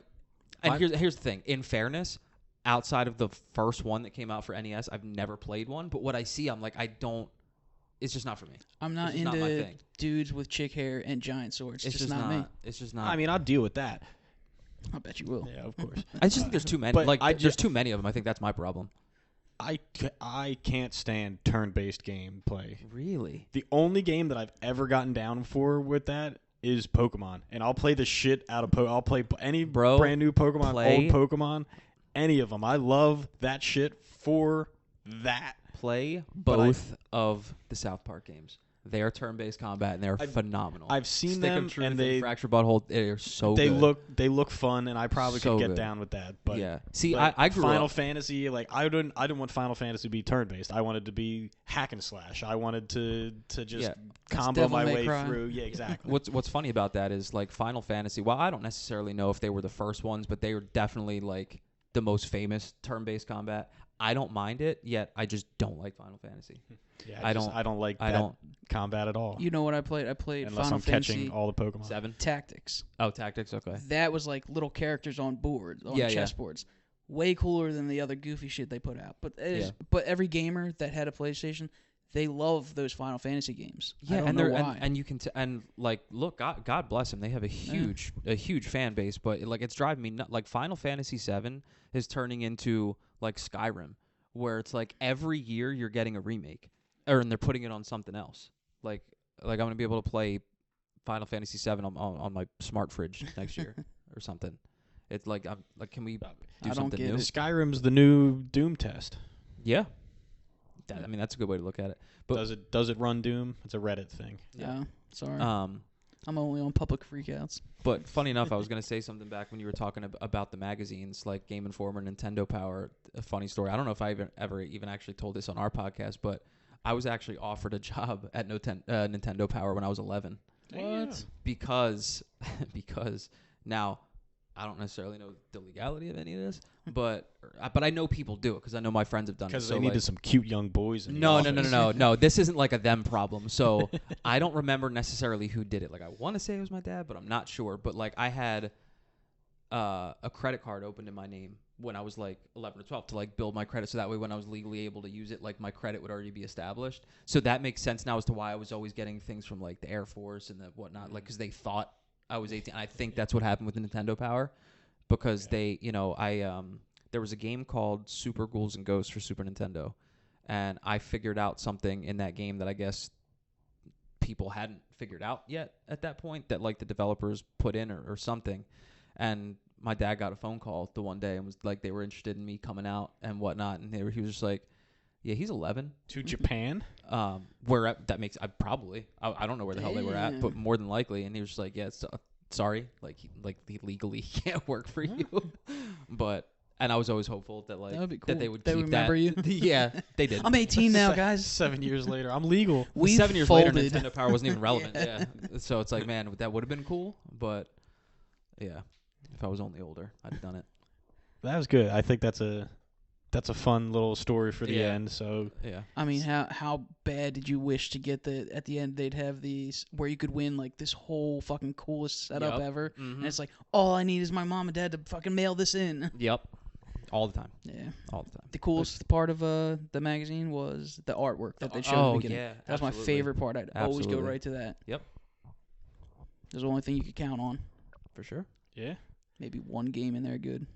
Speaker 3: And here's the thing. In fairness, outside of the first one that came out for NES, I've never played one. But what I see, I'm like, I don't. It's just not for me.
Speaker 1: I'm not into dudes with chick hair and giant swords. It's just not me.
Speaker 3: It's just not.
Speaker 2: I mean, I'll deal with that.
Speaker 1: I bet you will.
Speaker 2: Yeah, of course.
Speaker 3: I just think there's too many. There's too many of them. I think that's my problem.
Speaker 2: I can't stand turn-based gameplay.
Speaker 3: Really?
Speaker 2: The only game that I've ever gotten down for with that is Pokemon, and I'll play the shit out of I'll play any brand new Pokemon, old Pokemon, any of them. I love that shit for that.
Speaker 3: Play both of the South Park games. They are turn-based combat, and they're phenomenal.
Speaker 2: I've seen
Speaker 3: Stick
Speaker 2: them,
Speaker 3: Truth
Speaker 2: and they
Speaker 3: Fractured Butthole. They're so good.
Speaker 2: They look fun, and I probably
Speaker 3: So
Speaker 2: could get
Speaker 3: good.
Speaker 2: down with that. But
Speaker 3: yeah, see,
Speaker 2: but
Speaker 3: I grew
Speaker 2: Final
Speaker 3: up.
Speaker 2: Fantasy, like I didn't want Final Fantasy to be turn-based. I wanted to be hack and slash. I wanted to just combo
Speaker 1: Devil
Speaker 2: my
Speaker 1: May
Speaker 2: way
Speaker 1: Cry.
Speaker 2: through. Yeah, exactly.
Speaker 3: What's funny about that is like Final Fantasy. Well, I don't necessarily know if they were the first ones, but they were definitely like the most famous turn-based combat. I don't mind it, yet I just don't like Final Fantasy.
Speaker 2: Yeah,
Speaker 3: I don't
Speaker 2: like
Speaker 3: I
Speaker 2: that
Speaker 3: don't
Speaker 2: combat at all.
Speaker 1: You know what I played? I played
Speaker 2: Unless
Speaker 1: Final
Speaker 2: I'm
Speaker 1: Fantasy
Speaker 2: catching all the Pokemon.
Speaker 3: 7.
Speaker 1: Tactics.
Speaker 3: Oh, Tactics. Okay.
Speaker 1: That was like little characters on board, on chessboards. Way cooler than the other goofy shit they put out. But but every gamer that had a PlayStation, they love those Final Fantasy games.
Speaker 3: Yeah,
Speaker 1: I don't
Speaker 3: and
Speaker 1: know
Speaker 3: they're
Speaker 1: why.
Speaker 3: and you can and like look, God bless them. They have a huge fan base, but like it's driving me nuts. Like Final Fantasy 7 is turning into like Skyrim, where it's like every year you're getting a remake, and they're putting it on something else. Like I'm gonna be able to play Final Fantasy 7 on my smart fridge next year or something. It's like can we do something new?
Speaker 2: Skyrim's the new Doom test.
Speaker 3: Yeah, I mean that's a good way to look at it. But
Speaker 2: does it run Doom? It's a Reddit thing.
Speaker 1: Yeah. Sorry. I'm only on public freakouts.
Speaker 3: But funny enough, I was going to say something back when you were talking about the magazines, like Game Informer, Nintendo Power. A funny story. I don't know if I ever even actually told this on our podcast, but I was actually offered a job at Nintendo Power when I was 11.
Speaker 1: What?
Speaker 3: Because now I don't necessarily know the legality of any of this, but I know people do it because I know my friends have done it.
Speaker 2: Because
Speaker 3: So
Speaker 2: they needed some cute young boys. In the office.
Speaker 3: No. This isn't like a them problem. So I don't remember necessarily who did it. Like I want to say it was my dad, but I'm not sure. But like I had a credit card opened in my name when I was like 11 or 12 to like build my credit, so that way when I was legally able to use it, like my credit would already be established. So that makes sense now as to why I was always getting things from like the Air Force and the whatnot, like because they thought I was 18. I think that's what happened with the Nintendo Power, because they, there was a game called Super Ghouls and Ghosts for Super Nintendo, and I figured out something in that game that I guess people hadn't figured out yet at that point, that like the developers put in or something. And my dad got a phone call the one day and was like, they were interested in me coming out and whatnot, and he was just like, yeah, he's 11.
Speaker 2: To Japan?
Speaker 3: Where that makes I don't know where the hell they were at, but more than likely. And he was just like, yeah, sorry, like he legally can't work for you. And I was always hopeful that like
Speaker 1: That would be cool.
Speaker 3: that they would
Speaker 1: They
Speaker 3: keep
Speaker 1: remember you.
Speaker 3: Yeah, they did.
Speaker 1: I'm 18 now, guys.
Speaker 2: 7 years later, I'm legal.
Speaker 1: We
Speaker 3: 7 years
Speaker 1: folded.
Speaker 3: later, Nintendo Power wasn't even relevant. Yeah. So it's like, man, that would have been cool, but yeah, if I was only older, I'd have done it.
Speaker 2: That was good. I think that's a fun little story for the end. So
Speaker 3: yeah.
Speaker 1: I mean, how bad did you wish to get at the end they'd have these where you could win like this whole fucking coolest setup ever, and it's like all I need is my mom and dad to fucking mail this in.
Speaker 3: Yep. All the time.
Speaker 1: Yeah.
Speaker 3: All the time.
Speaker 1: The coolest part of the magazine was the artwork that they showed at the beginning.
Speaker 3: Yeah,
Speaker 1: that was my favorite part. I'd always go right to that.
Speaker 3: Yep.
Speaker 1: It was the only thing you could count on.
Speaker 3: For sure.
Speaker 2: yeah,
Speaker 1: Maybe one game in there good.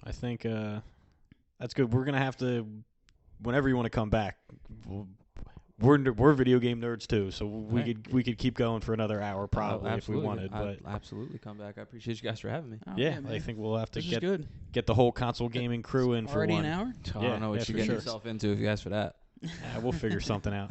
Speaker 2: I think that's good. We're gonna have to, whenever you want to come back, we're video game nerds too, so
Speaker 3: Right.
Speaker 2: we could keep going for another hour probably if we
Speaker 3: absolutely.
Speaker 2: wanted. But
Speaker 3: I'd absolutely come back. I appreciate you guys for having me.
Speaker 1: Oh,
Speaker 2: yeah,
Speaker 1: man.
Speaker 2: I think we'll have to
Speaker 1: This is good.
Speaker 2: get the whole console gaming crew in for
Speaker 1: Already
Speaker 2: one.
Speaker 1: an hour?
Speaker 3: I
Speaker 2: Yeah,
Speaker 3: don't know what
Speaker 2: yeah,
Speaker 3: you're
Speaker 2: for
Speaker 3: getting
Speaker 2: sure.
Speaker 3: yourself into if you ask for that.
Speaker 2: Yeah, we'll figure something out.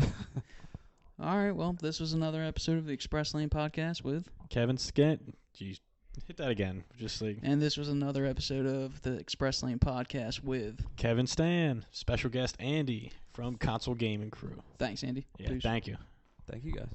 Speaker 1: All right. Well, this was another episode of the Expresslane podcast with,
Speaker 2: Kevin Skent, jeez, hit that again. Just like
Speaker 1: and this was another episode of the Expresslane podcast with.
Speaker 2: Kevin Stan, special guest Andy from Console Gaming Crew.
Speaker 1: Thanks, Andy.
Speaker 2: Yeah,
Speaker 1: Peace.
Speaker 2: thank you.
Speaker 3: Thank you guys.